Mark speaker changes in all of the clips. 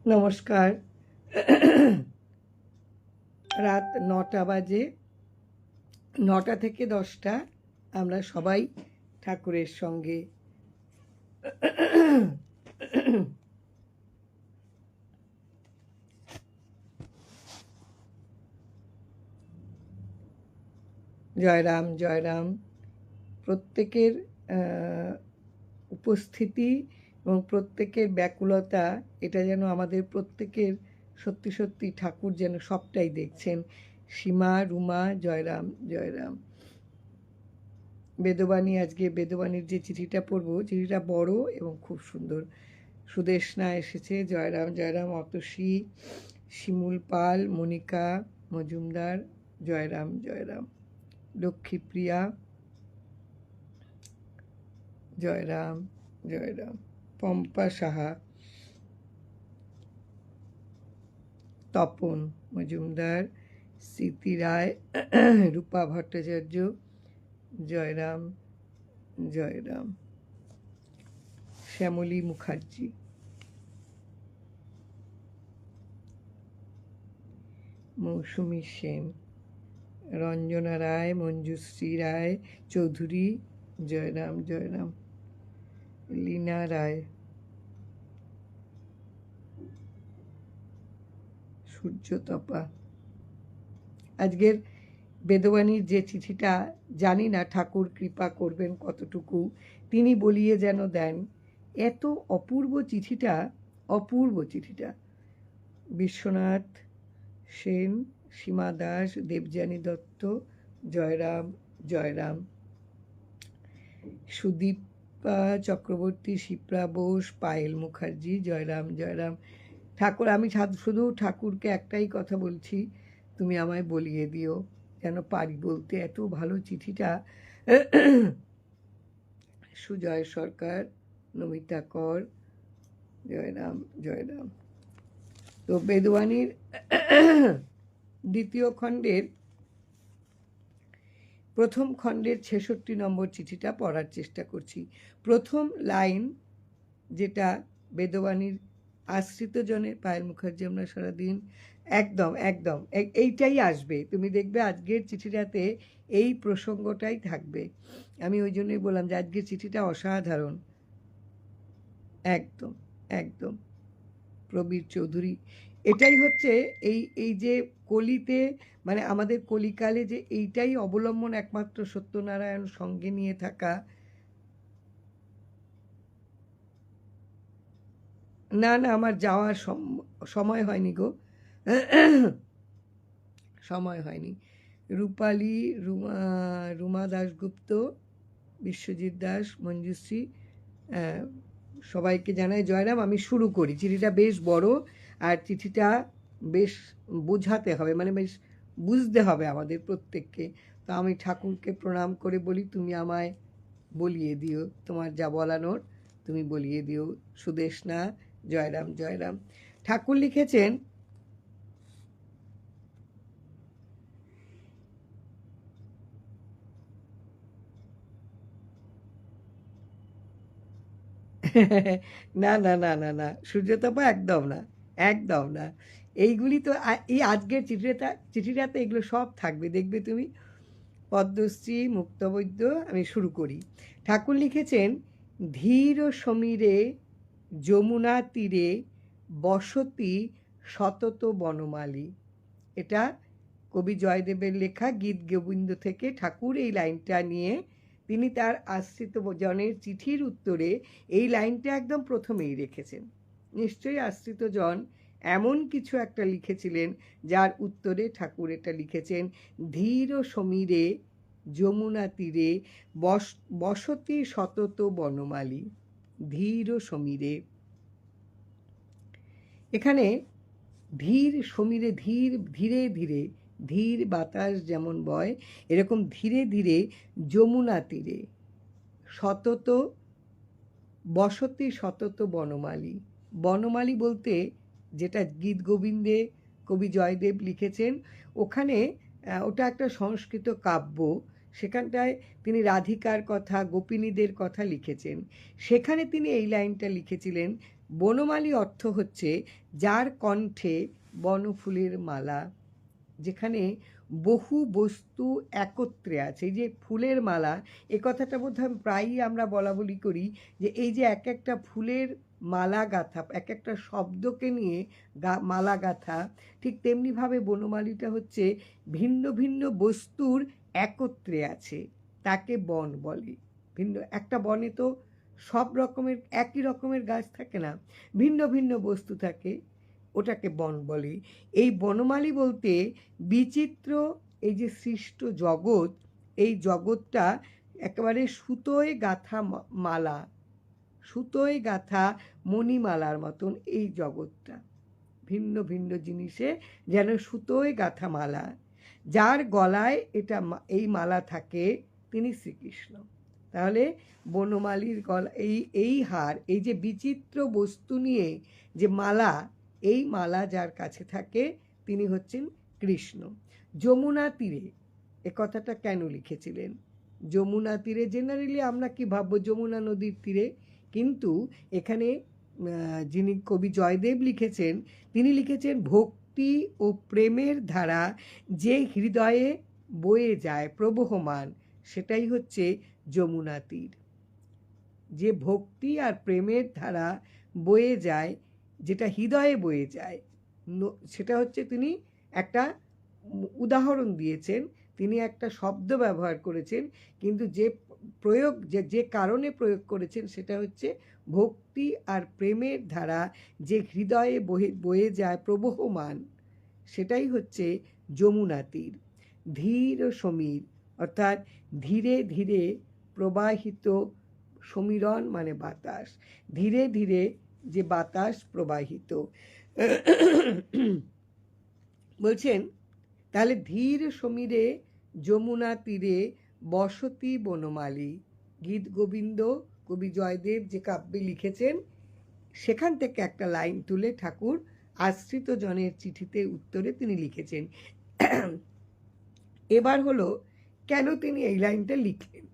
Speaker 1: নমস্কার। রাত ৯টা বাজে। ৯টা থেকে 10টা আমরা সবাই ঠাকুরের সঙ্গে জয়রাম জয়রাম। প্রত্যেকের উপস্থিতি এবং প্রত্যেকের ব্যাকুলতা, এটা যেন আমাদের প্রত্যেকের সত্যি সত্যি ঠাকুর যেন সবটাই দেখছেন। সীমা, রুমা, জয়রাম জয়রাম। বেদবাণী, আজকে বেদবাণীর যে চিঠিটা পড়বো, চিঠিটা বড় এবং খুব সুন্দর। সুদেশনা এসেছে, জয়রাম জয়রাম। অতসী, শিমুল পাল, মনিকা মজুমদার, জয়রাম জয়রাম। লক্ষ্মীপ্রিয়া, জয়রাম জয়রাম। পম্পা সাহা, তপন মজুমদার, স্মৃতি রায়, রূপা ভট্টাচার্য, জয়রাম জয়রাম। শ্যামলী মুখার্জি, মৌসুমী সেন, রঞ্জনা রায়, মঞ্জুশ্রী রায় চৌধুরী, জয়রাম জয়রাম। লীনা রায়, সূর্যতপা। আজকের বেদবাণীর যে চিঠিটা, জানি না ঠাকুর কৃপা করবেন কতটুকু, তিনি বলিয়ে যেন দেন। এত অপূর্ব চিঠিটা, অপূর্ব চিঠিটা। বিশ্বনাথ সেন, সীমা দাস, দেবযানী দত্ত, জয়রাম জয়রাম। সুদীপা চক্রবর্তী, শিপ্রা বোস, পায়েল মুখার্জি, জয়রাম জয়রাম। ঠাকুর, আমি শুধু ঠাকুরকে একটাই কথা বলছি, তুমি আমায় বলিয়ে দিও, যেন পারি বলতে। এত ভালো চিঠিটা। সুজয় সরকার, নমিতা কর, জয়রাম জয়রাম। তো বেদবাণীর দ্বিতীয় খণ্ডের প্রথম খণ্ডের 66 নম্বর চিঠিটা পড়ার চেষ্টা করছি। প্রথম লাইন, যেটা বেদবাণীর আশ্রিত জনের, পায়েল মুখার্জি, আমরা সারাদিন, একদম একদম এইটাই আসবে। তুমি দেখবে আজকের চিঠিটাতে এই প্রসঙ্গটাই থাকবে। আমি ওই জন্যই বললাম যে আজকের চিঠিটা অসাধারণ। একদম একদম। প্রবীর চৌধুরী, এটাই হচ্ছে এই যে কলিতে, মানে আমাদের কলিকালে যে এইটাই অবলম্বন একমাত্র সত্যনারায়ণ সঙ্গে নিয়ে থাকা। না না, আমার যাওয়ার সময় হয়নি গো, সময় হয়নি। রূপালী, রুমা দাশগুপ্ত, বিশ্বজিৎ দাস, মঞ্জুশ্রী, সবাইকে জানাই জয়রাম। আমি শুরু করি। চিঠিটা বেশ বড়, আর চিঠিটা বেশ বোঝাতে হবে, মানে বেশ বুঝতে হবে আমাদের প্রত্যেককে। তো আমি ঠাকুরকে প্রণাম করে বলি, তুমি আমায় বলিয়ে দিও, তোমার যা বলানোর তুমি বলিয়ে দিও। সুদেশনা, জয়রাম জয়রাম। ঠাকুর লিখেছেন, না না না না না, সূর্যতপা একদম না, একদম না। এইগুলি তো এই আজকের চিঠিটাতে এগুলো সব থাকবে, দেখবে তুমি। পদ্মশ্রী, মুক্তবৈদ্য। আমি শুরু করি। ঠাকুর লিখেছেন, ধীর সমীরে যমুনা তীরে বসতি শতত বনমালী। এটা কবি জয়দেবের লেখা গীত গোবিন্দ থেকে ঠাকুর এই লাইনটা নিয়ে তিনি তার আশ্রিত জনের চিঠির উত্তরে এই লাইনটা একদম প্রথমেই রেখেছেন। নিশ্চয়ই আশ্রিত জন এমন কিছু একটা লিখেছিলেন যার উত্তরে ঠাকুর এটা লিখেছেন, ধীর সমীরে যমুনা তীরে বসতি শতত বনমালী। ধীর সমীরে, এখানে ধীর সমীরে, ধীর ধীরে ধীরে, ধীর বাতাস যেমন বয়, এরকম ধীরে ধীরে যমুনা তীরে শতত বসতি শতত বনমালী। বনমালী বলতে যেটা গীত গোবিন্দে কবি জয়দেব লিখেছেন, ওখানে ওটা একটা সংস্কৃত কাব্য। সেখানটায় তিনি রাধিকার কথা, গোপিনীদের কথা লিখেছেন। সেখানে তিনি এই লাইনটা লিখেছিলেন, বনমালী অর্থ হচ্ছে যার কণ্ঠে বনফুলের মালা, যেখানে বহু বস্তু একত্রে আছে। এই যে ফুলের মালা, এ কথাটা বোধহয় প্রায়ই আমরা বলা বলি করি যে এই যে এক একটা ফুলের মালা গাঁথা, এক একটা শব্দকে নিয়ে মালা গাঁথা, ঠিক তেমনিভাবে বনমালীটা হচ্ছে ভিন্ন ভিন্ন বস্তুর একত্রে আছে, তাকে বন বলে। ভিন্ন একটা বনে তো সব রকমের একই রকমের গাছ থাকে না, ভিন্ন ভিন্ন বস্তু থাকে, ওটাকে বন বলে। এই বনমালী বলতে বিচিত্র এই যে সৃষ্ট জগৎ, এই জগৎটা একেবারে সুতোয় গাঁথা মালা, সুতোয় গাঁথা মণিমালার মতন এই জগৎটা, ভিন্ন ভিন্ন জিনিসে যেন সুতোয় গাঁথা মালা। যার গলায় এটা এই মালা থাকে তিনি শ্রীকৃষ্ণ। তাহলে বনমালীর গলা, এই হার, এই যে বিচিত্র বস্তু নিয়ে যে মালা, এই মালা যার কাছে থাকে তিনি হচ্ছেন কৃষ্ণ। যমুনা তীরে, এ কথাটা কেন লিখেছিলেন? যমুনা তীরে জেনারেলি আমরা কি ভাববো যমুনা নদীর তীরে, কিন্তু এখানে যিনি কবি জয়দেব লিখেছেন, তিনি লিখেছেন ভক্তি ও প্রেমের ধারা যে হৃদয়ে বয়ে যায় প্রবহমান, সেটাই হচ্ছে যমুনা তীর। যে ভক্তি আর প্রেমের ধারা বয়ে যায়, যেটা হৃদয়ে বয়ে যায়, সেটা হচ্ছে, তিনি একটা উদাহরণ দিয়েছেন, তিনি একটা শব্দ ব্যবহার করেছেন, কিন্তু যে প্রয়োগ, যে কারণে প্রয়োগ করেছেন সেটা হচ্ছে ভক্তি আর প্রেমের ধারা যে হৃদয়ে বয়ে যায় প্রবহমান, সেটাই হচ্ছে যমুনা তীর। ধীর ও সমীর অর্থাৎ ধীরে ধীরে প্রবাহিত, সমীরণ মানে বাতাস, ধীরে ধীরে যে বাতাস প্রবাহিত। বলছেন তাহলে ধীর সমীরে যমুনা তীরে বসতি বনমালী। গীত গোবিন্দ কবি জয়দেব যে কাব্যে লিখেছেন, সেখান থেকে একটা লাইন তুলে ঠাকুর আশ্রিত জনের চিঠিতে উত্তরে তিনি লিখেছেন। এবার হলো কেন তিনি এই লাইনটা লিখলেন।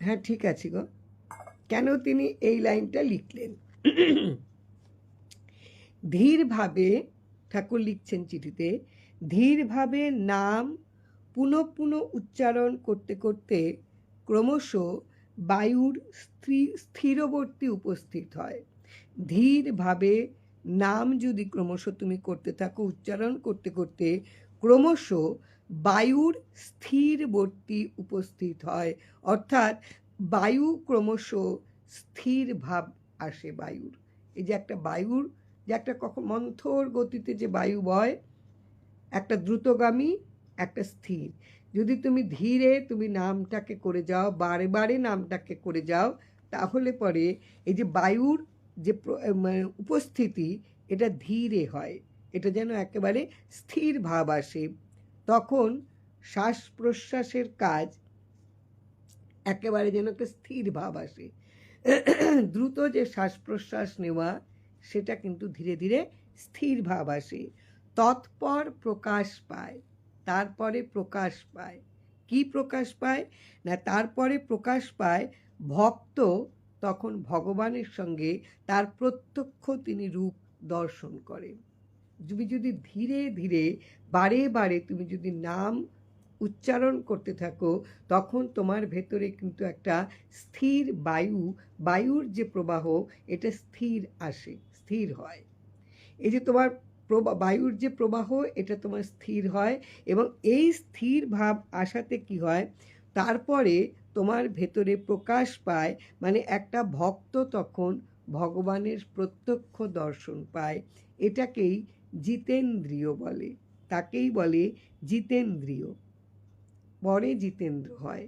Speaker 1: হ্যাঁ ঠিক আছে গো, কেন তিনি এই লাইনটা লিখলেন। ধীরভাবে, ঠাকুর লিখছেন চিঠিতে, ধীরভাবে নাম পুনঃ পুনঃ উচ্চারণ করতে করতে ক্রমশ বায়ুর স্থিরবর্তী উপস্থিত হয়। ধীরভাবে নাম যদি ক্রমশ তুমি করতে থাকো, উচ্চারণ করতে করতে ক্রমশ বায়ুর স্থিরবর্তী উপস্থিত হয়, অর্থাৎ বায়ু ক্রমশ স্থির ভাব আসে বায়ুর। এই যে একটা বায়ুর, যে একটা কখন মন্থর গতিতে যে বায়ু বয়, একটা দ্রুতগামী, একটা স্থির। যদি তুমি ধীরে তুমি নামটাকে করে যাও, বারে বারে নামটাকে করে যাও, তাহলে পরে এই যে বায়ুর যে উপস্থিতি, এটা ধীরে হয়, এটা যেন একেবারে স্থির ভাব আসে। তখন শ্বাস প্রশ্বাসের কাজ একেবারে যেন একটা স্থির ভাব আসে। দ্রুত যে শ্বাস প্রশ্বাস নেওয়া, সেটা কিন্তু ধীরে ধীরে স্থির ভাব আসে। তৎপর প্রকাশ পায়, তারপরে প্রকাশ পায়। কি প্রকাশ পায় না, তারপরে প্রকাশ পায় ভক্ত তখন ভগবানের সঙ্গে তার প্রত্যক্ষ তিনি রূপ দর্শন করেন। তুমি যদি ধীরে ধীরে বারে বারে তুমি যদি নাম উচ্চারণ করতে থাকো, তখন তোমার ভেতরে কিন্তু একটা স্থির বায়ুর যে প্রবাহ, এটা স্থির আসে, স্থির হয়। এই যে তোমার বায়ুর যে প্রবাহ, এটা তোমার স্থির হয়, এবং এই স্থির ভাব আসাতে কি হয়, তারপরে তোমার ভেতরে প্রকাশ পায়, মানে একটা ভক্ত তখন ভগবানের প্রত্যক্ষ দর্শন পায়। এটাকেই জিতেন্দ্রিয় বলে, তাকেই বলে জিতেন্দ্রিয়। পরে জিতেন্দ্র হয়।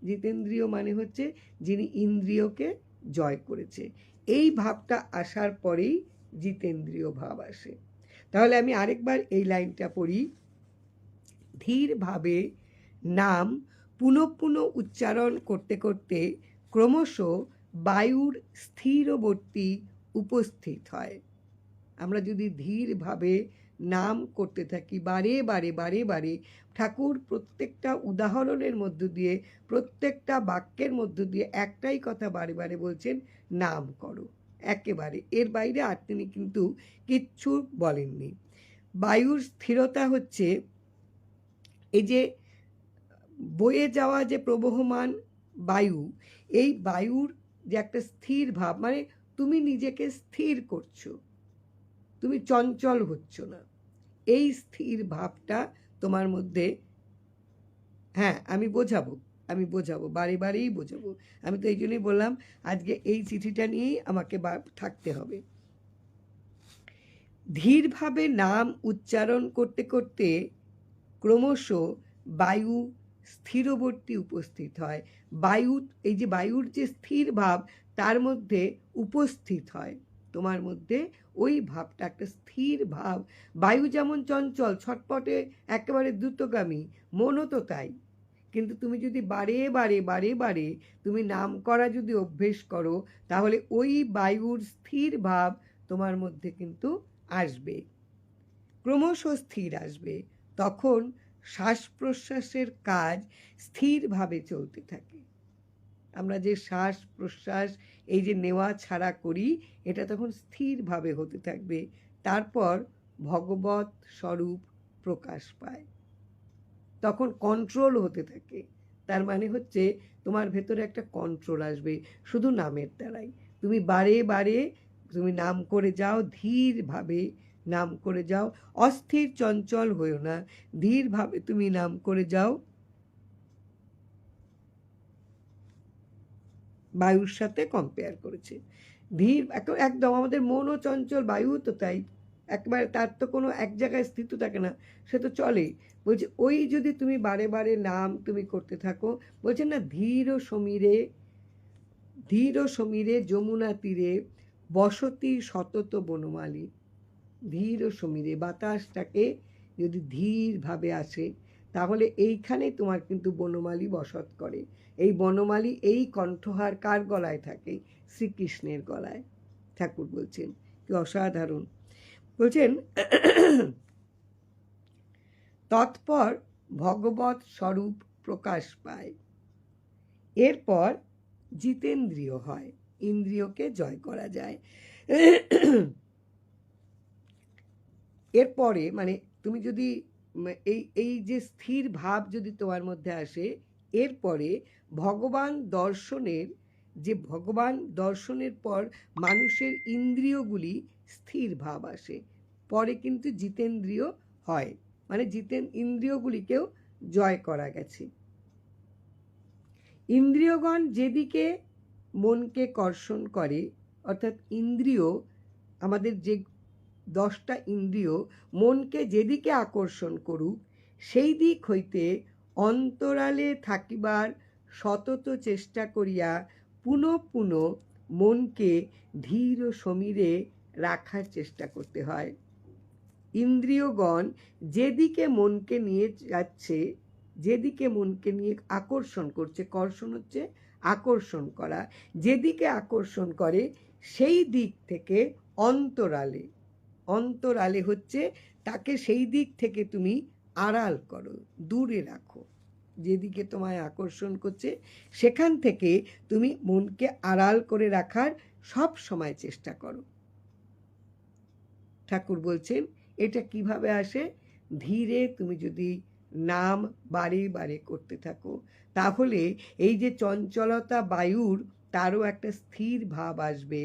Speaker 1: জিতেন্দ্রিয় মানে হচ্ছে যিনি ইন্দ্রিয়কে জয় করেছে। এই ভাবটা আসার পরেই জিতেন্দ্রিয় ভাব আসে। তাহলে আমি আরেকবার এই লাইনটা পড়ি। ধীরভাবে নাম পুনঃ পুনঃ উচ্চারণ করতে করতে ক্রমশ বায়ুর স্থিরবর্তী উপস্থিত হয়। আমরা যদি ধীরভাবে নাম করতে থাকি বারে বারে বারে বারে। ঠাকুর প্রত্যেকটা উদাহরণের মধ্য দিয়ে, প্রত্যেকটা বাক্যের মধ্য দিয়ে একটাই কথা বারে বারে বলছেন, নাম করো। একেবারে এর বাইরে আর তিনি কিন্তু কিচ্ছু বলেননি। বায়ুর স্থিরতা হচ্ছে এই যে বয়ে যাওয়া যে প্রবহমান বায়ু, এই বায়ুর যে একটা স্থির ভাব, মানে তুমি নিজেকে স্থির করছো, তুমি চঞ্চল হচ্ছ না, এই স্থির ভাবটা তোমার মধ্যে। হ্যাঁ, আমি বোঝাবো বারে বারেই বোঝাবো। আমি তো এই জন্যই বললাম আজকে এই চিঠিটা নিয়েই আমাকে থাকতে হবে। ধীরভাবে নাম উচ্চারণ করতে করতে ক্রমশ বায়ু স্থিরবর্তী উপস্থিত হয়। বায়ু, এই যে বায়ুর যে স্থির ভাব তার মধ্যে উপস্থিত হয় তোমার মধ্যে, ওই ভাবটা একটা স্থির ভাব। বায়ু যেমন চঞ্চল, ছটপটে, একেবারে দ্রুতগামী, মনও তো তাই। কিন্তু তুমি যদি বারে বারে বারে বারে তুমি নাম করা যদি অভ্যেস করো, তাহলে ওই বায়ুর স্থির ভাব তোমার মধ্যে কিন্তু আসবে, ক্রমশ স্থির আসবে। তখন শ্বাস প্রশ্বাসের কাজ স্থিরভাবে চলতে থাকে। আমরা যে শ্বাস প্রশ্বাস এই যে নেওয়া ছাড়া করি, এটা তখন স্থিরভাবে হতে থাকবে। তারপর ভগবত স্বরূপ প্রকাশ পায়, তখন কন্ট্রোল হতে থাকে। তার মানে হচ্ছে তোমার ভেতরে একটা কন্ট্রোল আসবে শুধু নামের দ্বারাই। তুমি বারে বারে তুমি নাম করে যাও, ধীরভাবে নাম করে যাও, অস্থির চঞ্চল হয়েও না, ধীরভাবে তুমি নাম করে যাও। বায়ুর সাথে কম্পেয়ার করেছে ধীর, একদম আমাদের মনও চঞ্চল, বায়ু তো তাই, একবারে তার তো কোনো এক জায়গায় স্থিত থাকে না, সে তো চলে। বলছে ওই যদি তুমি বারে বারে নাম তুমি করতে থাকো, বলছেন না, ধীর ও সমীরে যমুনা তীরে বসতি সতত বনমালী। ধীর ও সমীরে, বাতাসটাকে যদি ধীরভাবে আসে, তাহলে এইখানে তোমার কিন্তু বনমালী বসত করে। এই বনমালী, এই কণ্ঠহার কার গলায় থাকে? শ্রীকৃষ্ণের গলায়। ঠাকুর বলছেন কি অসাধারণ। বলছেন তৎপর ভগবত স্বরূপ প্রকাশ পায়। এরপর জিতেন্দ্রিয় হয়, ইন্দ্রিয়কে জয় করা যায়। এরপরে মানে তুমি যদি এই যে স্থির ভাব যদি তোমার মধ্যে আসে, এরপরে ভগবান দর্শনের পর মানুষের ইন্দ্রিয়গুলি স্থির ভাব আসে, পরে কিন্তু জিতেন্দ্রিয় হয়, মানে ইন্দ্রিয়গুলিকেও জয় করা গেছে। ইন্দ্রিয়গণ যেদিকে মনকে কর্ষণ করে, অর্থাৎ ইন্দ্রিয়, আমাদের যে 10টা ইন্দ্রিয় মনকে যেদিকে আকর্ষণ করুক, সেই দিক হইতে অন্তরালে থাকিবার সতত চেষ্টা করিয়া পুনঃ পুনঃ মনকে ধীর ও সমীরে রাখার চেষ্টা করতে হয়। ইন্দ্রিয়গণ যেদিকে মনকে নিয়ে যাচ্ছে, যেদিকে মনকে নিয়ে আকর্ষণ করছে, কর্ষণ হচ্ছে আকর্ষণ করা, যেদিকে আকর্ষণ করে সেই দিক থেকে অন্তরালে হচ্ছে তাকে সেই দিক থেকে তুমি আড়াল করো, দূরে রাখো। যেদিকে তোমায় আকর্ষণ করছে সেখান থেকে তুমি মনকে আড়াল করে রাখার সব সময় চেষ্টা করো। ঠাকুর বলছেন এটা কিভাবে আসে? ধীরে তুমি যদি নাম বারে বারে করতে থাকো, তাহলে এই যে চঞ্চলতা বায়ুর, তারও একটা স্থির ভাব আসবে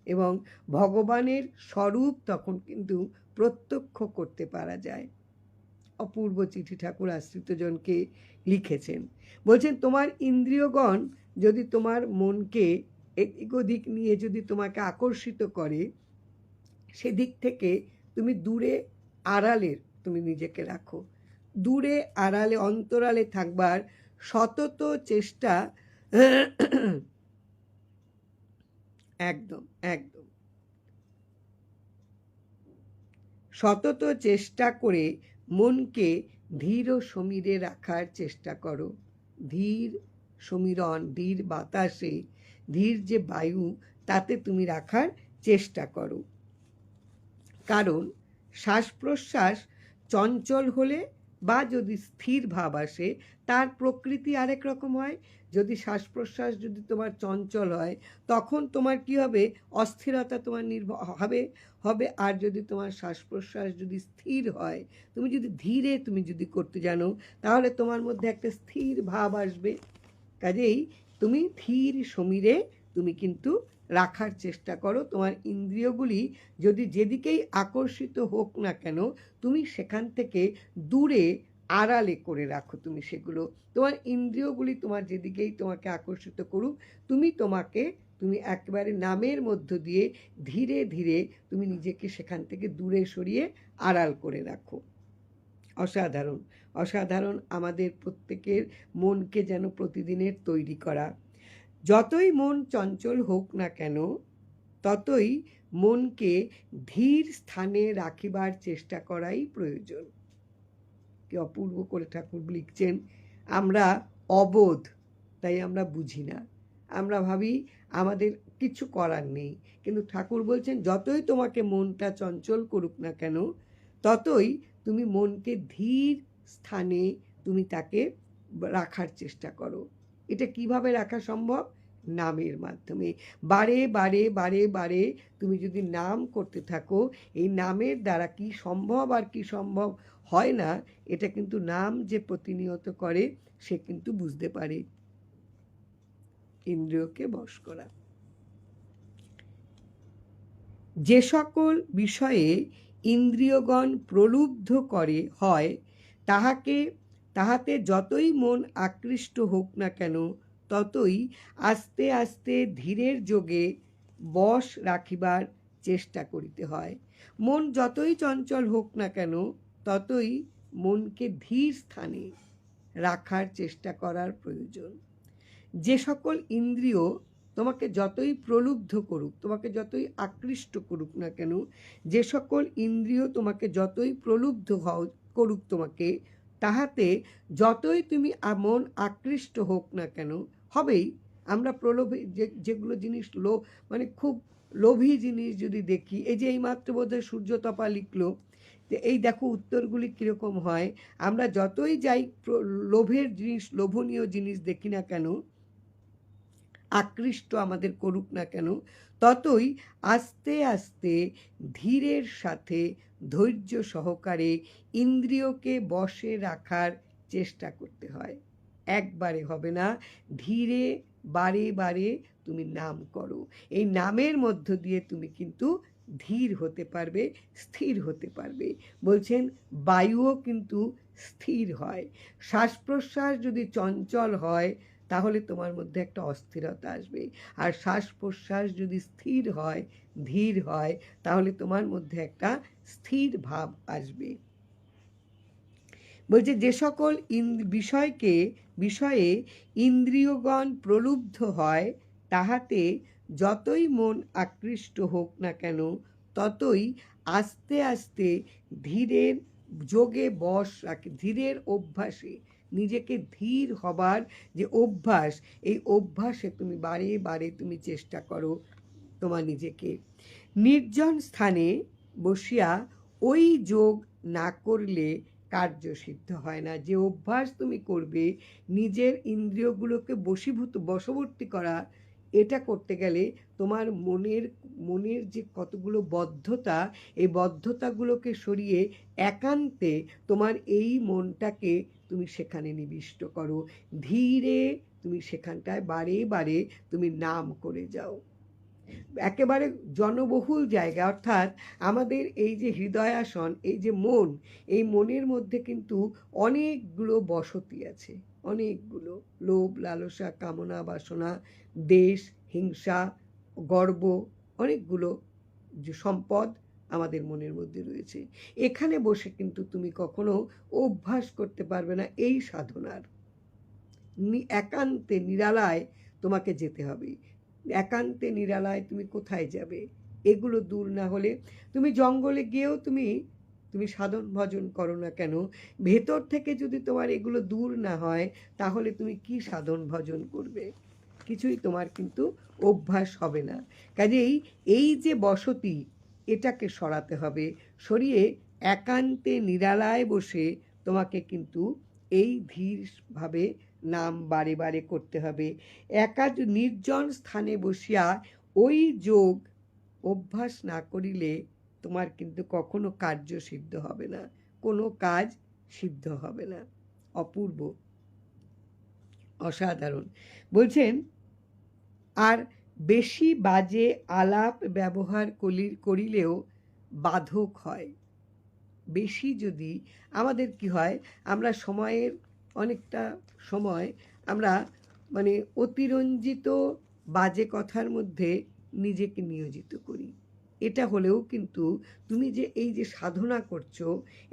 Speaker 1: এবং ভগবানের স্বরূপ তখন কিন্তু প্রত্যক্ষ করতে পারা যায়। অপূর্ব চিঠি ঠাকুর আশ্রিতজনকে লিখেছেন। বলছেন তোমার ইন্দ্রিয়গণ যদি তোমার মনকে এদিক ওদিক নিয়ে যদি তোমাকে আকর্ষিত করে, সেদিক থেকে তুমি দূরে আড়ালে তুমি নিজেকে রাখো, দূরে আড়ালে অন্তরালে থাকবার সতত চেষ্টা একদম সতত চেষ্টা করে মনকে ধীর ও সমীরে রাখার চেষ্টা করো। ধীর সমীরণ, ধীর বাতাসে, ধীর যে বায়ু, তাতে তুমি রাখার চেষ্টা করো। কারণ শ্বাস প্রশ্বাস চঞ্চল হলে বা যদি স্থির ভাব আসে তার প্রকৃতি আরেক রকম হয়। যদি শ্বাস প্রশ্বাস যদি তোমার চঞ্চল হয় তখন তোমার কি হবে, অস্থিরতা তোমার হবে হবে। আর যদি তোমার শ্বাস প্রশ্বাস যদি স্থির হয়, তুমি যদি ধীরে তুমি যদি করতে জানো, তাহলে তোমার মধ্যে একটা স্থির ভাব আসবে। কাজেই তুমি ধীর সমীরে তুমি কিন্তু রাখার চেষ্টা করো। তোমার ইন্দ্রিয়গুলি যদি যেদিকেই আকর্ষিত হোক না কেন, তুমি সেখান থেকে দূরে আড়ালে করে রাখো। তুমি সেগুলো, তোমার ইন্দ্রিয়গুলি তোমার যেদিকেই তোমাকে আকর্ষিত করুক, তুমি একেবারে নামের মধ্য দিয়ে ধীরে ধীরে তুমি নিজেকে সেখান থেকে দূরে সরিয়ে আড়াল করে রাখো। অসাধারণ অসাধারণ আমাদের প্রত্যেকের মনকে যেন প্রতিদিনের তৈরি করা। যতই মন চঞ্চল হোক না কেন, ততই মনকে ধীর স্থানে রাখিবার চেষ্টা করাই প্রয়োজন। কি অপূর্ব করে ঠাকুর লিখছেন। আমরা অবোধ, তাই আমরা বুঝি না, আমরা ভাবি আমাদের কিছু করার নেই। কিন্তু ঠাকুর বলছেন যতই তোমাকে মনটা চঞ্চল করুক না কেন, ততই তুমি মনকে ধীর স্থানে তুমি তাকে রাখার চেষ্টা করো। এটা কিভাবে রাখা সম্ভব? নামের মাধ্যমে। বারে বারে বারে বারে তুমি যদি নাম করতে থাকো, এই নামের দ্বারা কি সম্ভব আর কি সম্ভব হয় না, এটা কিন্তু নাম যে প্রতিনিয়ত করে সে কিন্তু বুঝতে পারে। ইন্দ্রিয়কে বশ করা। যে সকল বিষয়ে ইন্দ্রিয়গণ প্রলুব্ধ করে হয়, তাহাতে যতই মন আকৃষ্ট হোক না কেন, ততই আস্তে আস্তে ধীরের যোগে বশ রাখিবার চেষ্টা করিতে হয়। মন যতই চঞ্চল হোক না কেন, ততই মনকে ধীর স্থানে রাখার চেষ্টা করার প্রয়োজন। যে সকল ইন্দ্রিয় তোমাকে যতই প্রলুব্ধ করুক, তোমাকে যতই আকৃষ্ট করুক না কেন, যে সকল ইন্দ্রিয় তোমাকে যতই প্রলুব্ধ করুক তোমাকে, তাহাতে যতই তুমি মন আকৃষ্ট হোক না কেন, হবেই। আমরা প্রলোভী যেগুলো জিনিস মানে খুব লোভী জিনিস যদি দেখি, এই যে এইমাত্র বোধহয় সূর্যতপা লিখলো যে এই দেখো উত্তরগুলি কীরকম হয়। আমরা যতই যাই লোভের জিনিস, লোভনীয় জিনিস দেখি না কেন, আকৃষ্ট আমাদের করুক না কেন, ততই আস্তে আস্তে ধীরের সাথে ধৈর্য সহকারে ইন্দ্রিয়কে বশে রাখার চেষ্টা করতে হয়। একবারে হবে না, ধীরে বারে বারে তুমি নাম করো। এই নামের মধ্য দিয়ে তুমি কিন্তু ধীর হতে পারবে, স্থির হতে পারবে। বলছেন বায়ুও কিন্তু স্থির হয়। শ্বাস প্রশ্বাস যদি চঞ্চল হয়, তাহলে তোমার মধ্যে একটা অস্থিরতা আসবে। আর শ্বাস প্রশ্বাস যদি স্থির হয়, ধীর হয়, তাহলে তোমার মধ্যে একটা স্থির ভাব আসবে। বলছে যে সকল বিষয়ে ইন্দ্রিয়গণ প্রলুব্ধ হয়, তাহাতে যতই মন আকৃষ্ট হোক না কেন, ততই আস্তে আস্তে ধীরের যোগে বশ রাখে, ধীরের অভ্যাসে, নিজেকে ধীর হবার যে অভ্যাস, এই অভ্যাসে তুমি বারে বারে তুমি চেষ্টা করো তোমার নিজেকে। নির্জন স্থানে বসিয়া ওই যোগ না করলে কার্য সিদ্ধ হয় না। যে অভ্যাস তুমি করবে নিজের ইন্দ্রিয়গুলোকে বশবর্তী করা, এটা করতে গেলে তোমার মনের যে কতগুলো বদ্ধতা, এই বদ্ধতাগুলোকে সরিয়ে একান্তে তোমার এই মনটাকে তুমি সেখানে নিবিষ্ট করো। ধীরে তুমি সেখানটায় বারে বারে তুমি নাম করে যাও। একেবারে জনবহুল জায়গা, অর্থাৎ আমাদের এই যে হৃদয়াসন, এই যে মন, এই মনের মধ্যে কিন্তু অনেকগুলো বসতি আছে, অনেকগুলো লোভ, লালসা, কামনা, বাসনা, দেশ, হিংসা, গর্ব, অনেকগুলো যে সম্পদ আমাদের মনের মধ্যে রয়েছে। এখানে বসে কিন্তু তুমি কখনো অভ্যাস করতে পারবে না এই সাধনার। একান্তে নিরালায় তোমাকে যেতে হবে। একান্তে নিরালায় তুমি কোথায় যাবে? এগুলো দূর না হলে তুমি জঙ্গলে গিয়েও তুমি সাধন ভজন করো না কেন, ভেতর থেকে যদি তোমার এগুলো দূর না হয়, তাহলে তুমি কি সাধন ভজন করবে? কিছুই তোমার কিন্তু অভ্যাস হবে না। কাজেই এই যে বসতি, এটাকে সরাতে হবে, সরিয়ে একান্তে নিরালায় বসে তোমাকে কিন্তু এই ধীরভাবে নাম বারে বারে করতে হবে। নির্জন স্থানে বসিয়া ওই যোগ অভ্যাস না করিলে তোমার কিন্তু কখনো কার্য সিদ্ধ হবে না, কোনো কাজ সিদ্ধ হবে না। অপূর্ব, অসাধারণ। বলছেন, আর বেশি বাজে আলাপ ব্যবহার করিলেও বাধক হয়। বেশি যদি আমাদের কি হয়, আমরা সময়ের অনেকটা সময় আমরা মানে অতিরঞ্জিত বাজে কথার মধ্যে নিজেকে নিয়োজিত করি। এটা হলেও কিন্তু তুমি যে এই যে সাধনা করছো,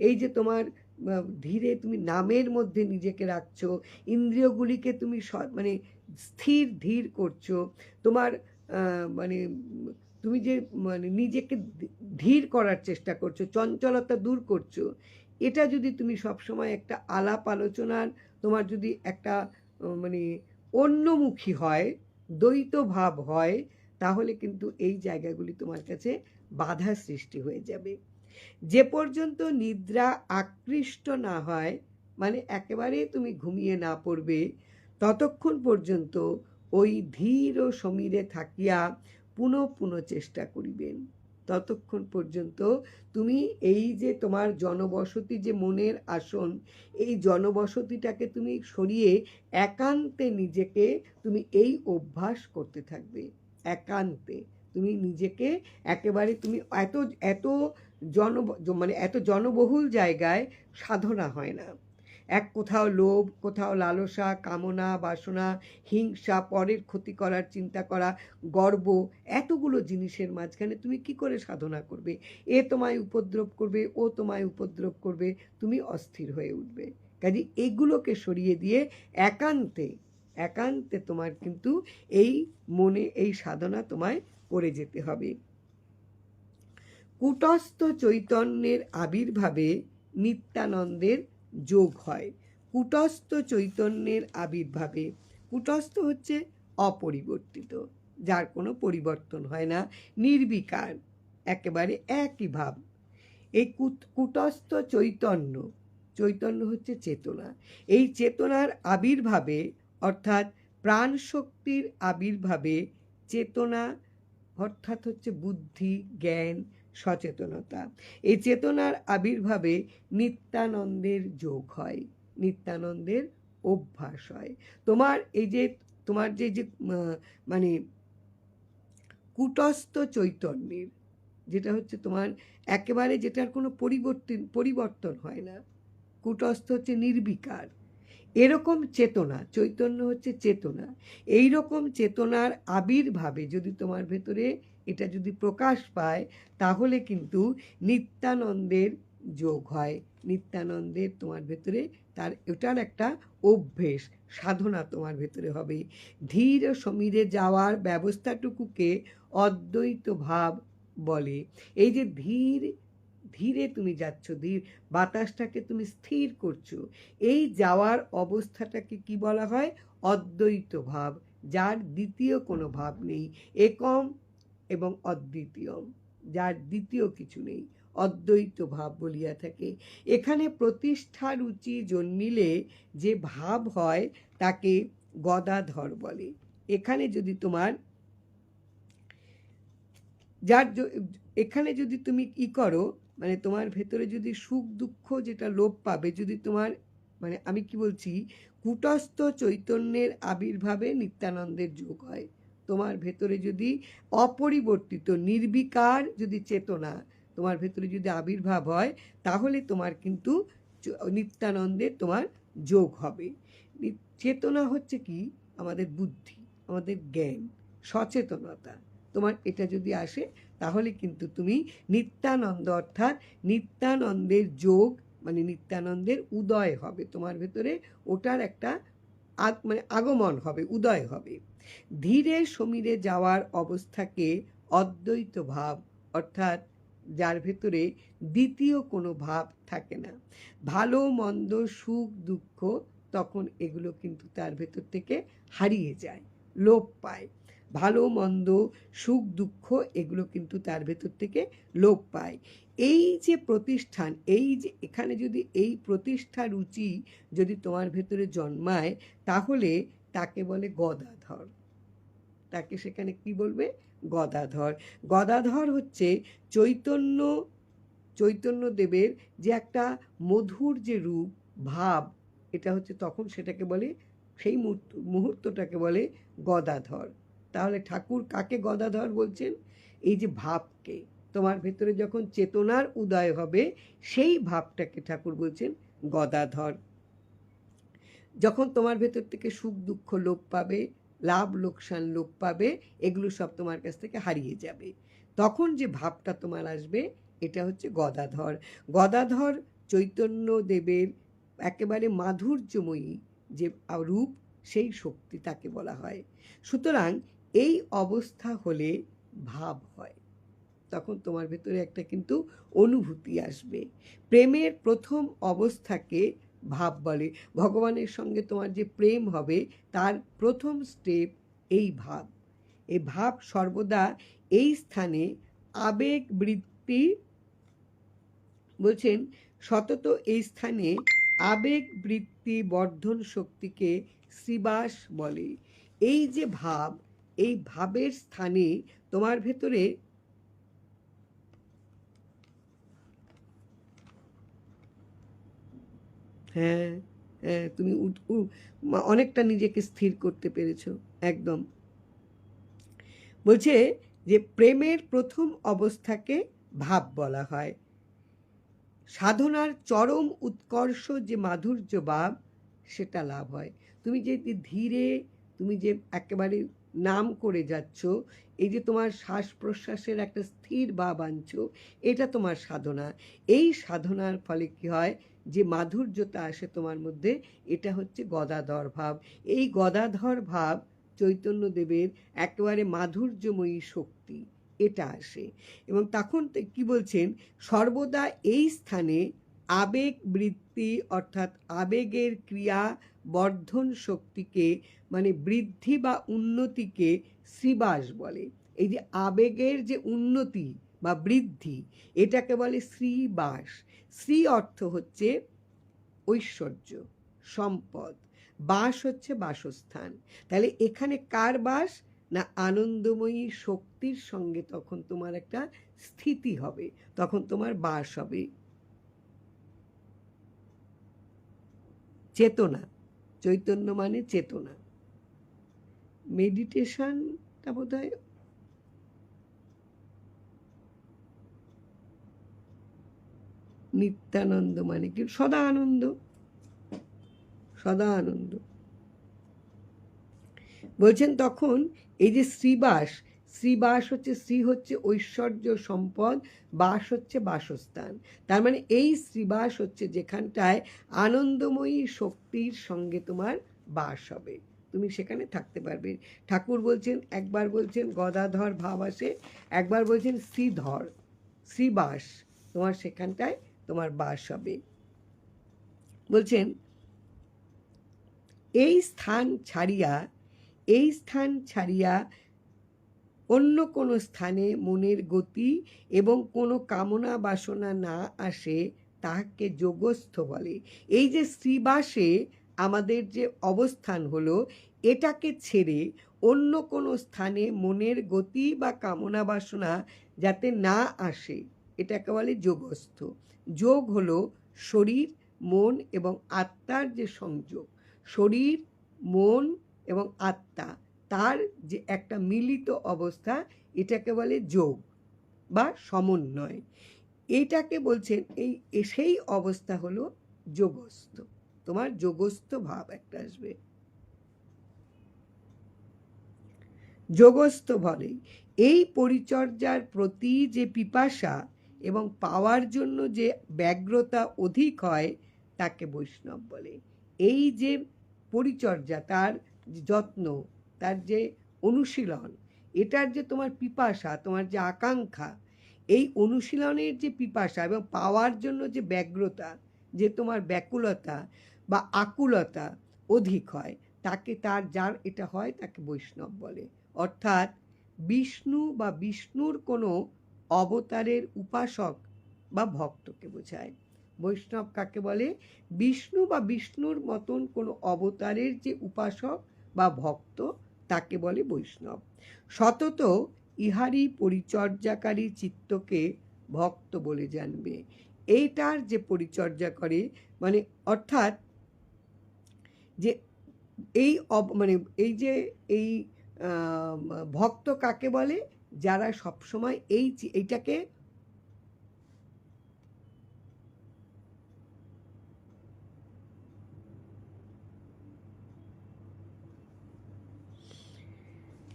Speaker 1: এই যে তোমার ধীরে তুমি নামের মধ্যে নিজেকে রাখছো, ইন্দ্রিয়গুলিকে তুমি মানে স্থির ধীর করছো, তোমার মানে তুমি যে মানে নিজেকে ধীর করার চেষ্টা করছো, চঞ্চলতা দূর করছো, এটা যদি তুমি সবসময় একটা আলাপ আলোচনার তোমার যদি একটা মানে অন্যমুখী হয়, দ্বৈত ভাব হয়, তাহলে কিন্তু এই জায়গাগুলি তোমার কাছে বাধা সৃষ্টি হয়ে যাবে। যে পর্যন্ত নিদ্রা আকৃষ্ট না হয়, মানে একেবারে তুমি ঘুমিয়ে না পড়বে, ততক্ষণ পর্যন্ত ওই ধীর ও সমীরে থাকিয়া পুনঃ পুনঃ চেষ্টা করিবেন। ততক্ষণ পর্যন্ত তুমি এই যে তোমার জনবসতি যে মনের আসন, এই জনবসতিটাকে তুমি সরিয়ে একান্তে নিজেকে তুমি এই অভ্যাস করতে থাকবে। একান্তে তুমি নিজেকে একেবারে তুমি এত এত মানে এত জনবহুল জায়গায় সাধনা হয় না। কোথাও লোভ, কোথাও লালসা, কামনা, বাসনা, হিংসা, পরের ক্ষতি করার চিন্তা করা, গর্ব, এতগুলো জিনিসের মাঝখানে তুমি কি করে সাধনা করবে? এ তোমায় উপদ্রব করবে, ও তোমায় উপদ্রব করবে, তুমি অস্থির হয়ে উঠবে। কাজে এগুলোকে সরিয়ে দিয়ে একান্তে একান্তে তোমার কিন্তু এই মনে এই সাধনা তোমায় করে যেতে হবে। কূটস্থ চৈতন্যের আবির্ভাবে নিত্যানন্দের যোগ হয়। কূটস্থ চৈতন্যের আবির্ভাবে, কূটস্থ হচ্ছে অপরিবর্তিত, যার কোনো পরিবর্তন হয় না, নির্বিকার, একেবারে একই ভাব। এই কূটস্থ চৈতন্য, চৈতন্য হচ্ছে চেতনা, এই চেতনার আবির্ভাবে অর্থাৎ প্রাণ শক্তির আবির্ভাবে, চেতনা অর্থাৎ হচ্ছে বুদ্ধি, জ্ঞান, সচেতনতা, এই চেতনার আবির্ভাবে নিত্যানন্দের যোগ হয়, নিত্যানন্দের অভ্যাস হয়। তোমার এই যে তোমার যে মানে কূটস্থ চৈতন্যের, যেটা হচ্ছে তোমার একেবারে যেটার কোনো পরিবর্তন হয় না, কূটস্থ হচ্ছে নির্বিকার, এরকম চেতনা, চৈতন্য হচ্ছে চেতনা, এই রকম চেতনার আবির্ভাবে যদি তোমার ভেতরে এটা যদি প্রকাশ পায়, তাহলে কিন্তু নিত্যানন্দের যোগ হয়। নিত্যানন্দের তোমার ভেতরে তার এটার একটা অভ্যেস, সাধনা তোমার ভেতরে হবে। ধীর সমীরে যাওয়ার ব্যবস্থাটুকুকে অদ্বৈত ভাব বলে। এই যে ধীরে তুমি যাচ্ছ, বাতাসটাকে তুমি স্থির করছো, এই যাওয়ার অবস্থাটাকে কি বলা হয়? অদ্বৈত ভাব, যার দ্বিতীয় কোনো ভাব নেই, একম এবং অদ্বিতীয়, যার দ্বিতীয় কিছু নেই, অদ্বৈত ভাব বলিয়া থাকে। এখানে প্রতিষ্ঠা রুচি জন্মিলে যে ভাব হয় তাকে গদাধর বলে। এখানে যদি তোমার এখানে যদি তুমি কি করো, মানে তোমার ভেতরে যদি সুখ দুঃখ যেটা লোপ পাবে, যদি তোমার মানে আমি কি বলছি, কূটস্থ চৈতন্যের আবির্ভাবে নিত্যানন্দের যোগ হয়। তোমার ভেতরে যদি অপরিবর্তিত নির্বিকার যদি চেতনা তোমার ভেতরে যদি আবির্ভাব হয়, তাহলে তোমার কিন্তু নিত্যানন্দের তোমার যোগ হবে। চেতনা হচ্ছে কি? আমাদের বুদ্ধি, আমাদের জ্ঞান, সচেতনতা, তোমার এটা যদি আসে, তাহলে কিন্তু তুমি নিত্যানন্দ অর্থাৎ নিত্যানন্দের যোগ মানে নিত্যানন্দের উদয় হবে তোমার ভেতরে, ওটার একটা মানে আগমন হবে, উদয় হবে। ধীরে সমীরে যাওয়ার অবস্থাকে অদ্বৈত ভাব অর্থাৎ যার ভেতরে দ্বিতীয় কোনো ভাব থাকে না, ভালো মন্দ সুখ দুঃখ, তখন এগুলো কিন্তু তার ভেতর থেকে হারিয়ে যায়, লোপ পায়। ভালো মন্দ, সুখ দুঃখ এগুলো কিন্তু তার ভেতর থেকে লোপ পায়। এই যে প্রতিষ্ঠান, এই যে এখানে যদি এই প্রতিষ্ঠা রুচি যদি তোমার ভেতরে জন্মায়, তাহলে তাকে বলে গদাধর। তাকে সেখানে কি বলবে? গদাধর। গদাধর হচ্ছে চৈতন্য দেবের যে একটা মধুর যে রূপ, ভাব, এটা হচ্ছে তখন সেটাকে বলে, সেই মুহূর্তটাকে বলে গদাধর। তাহলে ঠাকুর কাকে গদাধর বলছেন? এই যে ভাবকে, তোমার ভেতরে যখন চেতনার উদয় হবে সেই ভাবটাকে ঠাকুর বলছেন গদাধর। যখন তোমার ভেতর থেকে সুখ দুঃখ লোপ পাবে, লাভ লোকসান লোপ পাবে, এগুলো সব তোমার কাছ থেকে হারিয়ে যাবে, তখন যে ভাবটা তোমার আসবে এটা হচ্ছে গদাধর। গদাধর চৈতন্য দেবের একেবারে মাধুর্যময়ী যে রূপ, সেই শক্তি তাকে বলা হয়। সুতরাং এই অবস্থা হলে ভাব হয়, তখন তোমার ভেতরে একটা কিন্তু অনুভূতি আসবে। প্রেমের প্রথম অবস্থাকে ভাব বলে। ভগবানের সঙ্গে তোমার যে প্রেম হবে তার প্রথম স্টেপ এই ভাব। এই ভাব সর্বদা এই স্থানে আবেগ বৃত্তি, বলছেন সতত এই স্থানে আবেগ বৃত্তি বর্ধন শক্তিকে শ্রীবাস বলে। এই যে ভাব, এই ভাবের স্থানে তোমার ভেতরে হ্যাঁ, হ্যাঁ, তুমি অনেকটা নিজেকে স্থির করতে পেরেছো, একদম। বলছে যে প্রেমের প্রথম অবস্থাকে ভাব বলা হয়। সাধনার চরম উৎকর্ষ যে মাধুর্য ভাব, সেটা লাভ হয়। তুমি যে ধীরে, তুমি যে একেবারে নাম করে যাচ্ছ, এই যে তোমার শ্বাস প্রশ্বাসের একটা স্থির ভাব আনছো, এটা তোমার সাধনা। এই সাধনার ফলে কি হয়, যে মাধুর্যতা আসে তোমার মধ্যে, এটা হচ্ছে গদাধর ভাব। এই গদাধর ভাব চৈতন্যদেবের একেবারে মাধুর্যময়ী শক্তি, এটা আসে। এবং তখন কি বলছেন, সর্বদা এই স্থানে আবেগ বৃত্তি অর্থাৎ আবেগের ক্রিয়া বর্ধন শক্তিকে, মানে বৃদ্ধি বা উন্নতিকে শ্রীবাস বলে। এই যে আবেগের যে উন্নতি বা বৃদ্ধি, এটাকে বলে শ্রীবাস। শ্রী অর্থ হচ্ছে ঐশ্বর্য, সম্পদ, বাস হচ্ছে বাসস্থান। তাহলে এখানে কার বাস? না আনন্দময়ী শক্তির সঙ্গে তখন তোমার একটা স্থিতি হবে, তখন তোমার বাস হবে। চেতনা, চৈতন্য মানে চেতনা। মেডিটেশনটা বোধ হয় নিত্যানন্দ, মানে কি সদা আনন্দ, সদা আনন্দ। বলছেন তখন এই যে শ্রীবাস, শ্রীবাস হচ্ছে, শ্রী হচ্ছে ঐশ্বর্য সম্পদ, বাস হচ্ছে বাসস্থান। তার মানে এই শ্রীবাস হচ্ছে যেখানটায় আনন্দময়ী শক্তির সঙ্গে তোমার বাস হবে, তুমি সেখানে থাকতে পারবে। ঠাকুর বলছেন, একবার বলছেন গদাধর ভাব আসে, একবার বলছেন শ্রীধর, শ্রীবাস, তোমার সেখানটায় তোমার বাস হবে। বলছেন এই স্থান ছাড়িয়া অন্য কোনো স্থানে মনের গতি এবং কোনো কামনা বাসনা না আসে, তাহাকে যোগস্থ বলে। এই যে শ্রীবাসে আমাদের যে অবস্থান হলো, এটাকে ছেড়ে অন্য কোনো স্থানে মনের গতি বা কামনা বাসনা যাতে না আসে, এটাকে বলে যোগস্থ। যোগ হলো শরীর, মন এবং আত্মার যে সংযোগ। শরীর, মন এবং আত্মা, তার যে একটা মিলিত অবস্থা, এটাকে বলে যোগ বা সমন্বয়। এটাকে বলছেন এই সেই অবস্থা হলো যোগস্থ। তোমার যোগস্থ ভাব একটা আসবে। যোগস্থ বলে এই পরিচর্যার প্রতি যে পিপাসা এবং পাওয়ার জন্য যে ব্যগ্রতা অধিক হয়, তাকে বৈষ্ণব বলে। এই যে পরিচর্যা, তার যত্ন, তার যে অনুশীলন, এটার যে তোমার পিপাসা, তোমার যে আকাঙ্ক্ষা, এই অনুশীলনের যে পিপাসা এবং পাওয়ার জন্য যে ব্যগ্রতা, যে তোমার ব্যাকুলতা বা আকুলতা অধিক হয়, তাকে যার এটা হয় তাকে বৈষ্ণব বলে। অর্থাৎ বিষ্ণু বা বিষ্ণুর কোনো অবতারের উপাসক বা ভক্তকে বোঝায়। বৈষ্ণব কাকে বলে? বিষ্ণু বা বিষ্ণুর মতন কোনো অবতারের যে উপাসক বা ভক্ত তাকে বলে বৈষ্ণব। সতত ইহারি পরিচর্যাকারী চিত্তকে ভক্ত বলে জানবে। এইটার যে পরিচর্যা করে, মানে অর্থাৎ যে এই যে এই ভক্ত কাকে বলে? যারা সবসময় এইটাকে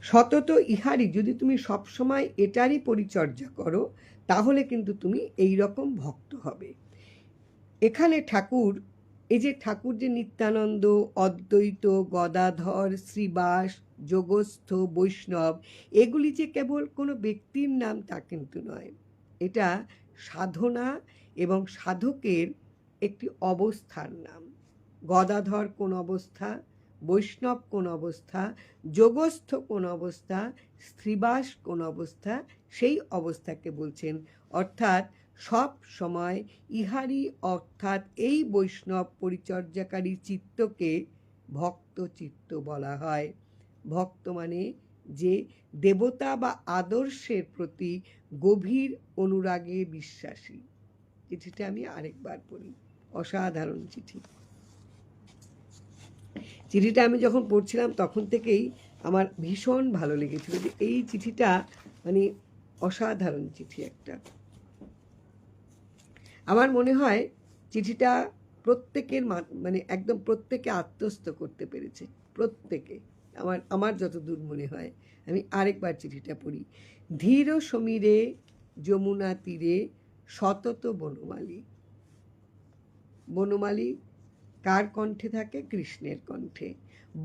Speaker 1: সতত ইহারি, যদি তুমি সবসময় এটারই পরিচর্যা করো তাহলে কিন্তু তুমি এই রকম ভক্ত হবে। এখানে ঠাকুর, এই যে ঠাকুর যে নিত্যানন্দ, অদ্বৈত, গদাধর, শ্রীবাস, যোগস্থ, বৈষ্ণব, এগুলি যে কেবল কোনো ব্যক্তির নাম তা কিন্তু নয়। এটা সাধনা এবং সাধকের একটি অবস্থার নাম। গদাধর কোন অবস্থা, বৈষ্ণব কোন অবস্থা, যোগস্থ কোন অবস্থা, শ্রীবাস কোন অবস্থা, সেই অবস্থাকে বলছেন। অর্থাৎ সব সময় ইহারি, অর্থাৎ এই বৈষ্ণব পরিচর্যাকারী চিত্তকে ভক্ত চিত্ত বলা হয়। ভক্ত মানে যে দেবতা বা আদর্শের প্রতি গভীর অনুরাগে বিশ্বাসী। চিঠিটা আমি আরেকবার পড়ি, অসাধারণ চিঠি। চিঠিটা আমি যখন পড়ছিলাম তখন থেকেই আমার ভীষণ ভালো লেগেছিল যে এই চিঠিটা মানে অসাধারণ চিঠি একটা। আমার মনে হয় চিঠিটা প্রত্যেকের মানে একদম প্রত্যেকে আত্মস্থ করতে পেরেছে, প্রত্যেকে। আমার যতদূর মনে হয়। আমি আরেকবার চিঠিটা পড়ি। ধীর সমীরে যমুনা তীরে সতত বনমালী। বনমালী কার কণ্ঠে থাকে? কৃষ্ণের কণ্ঠে।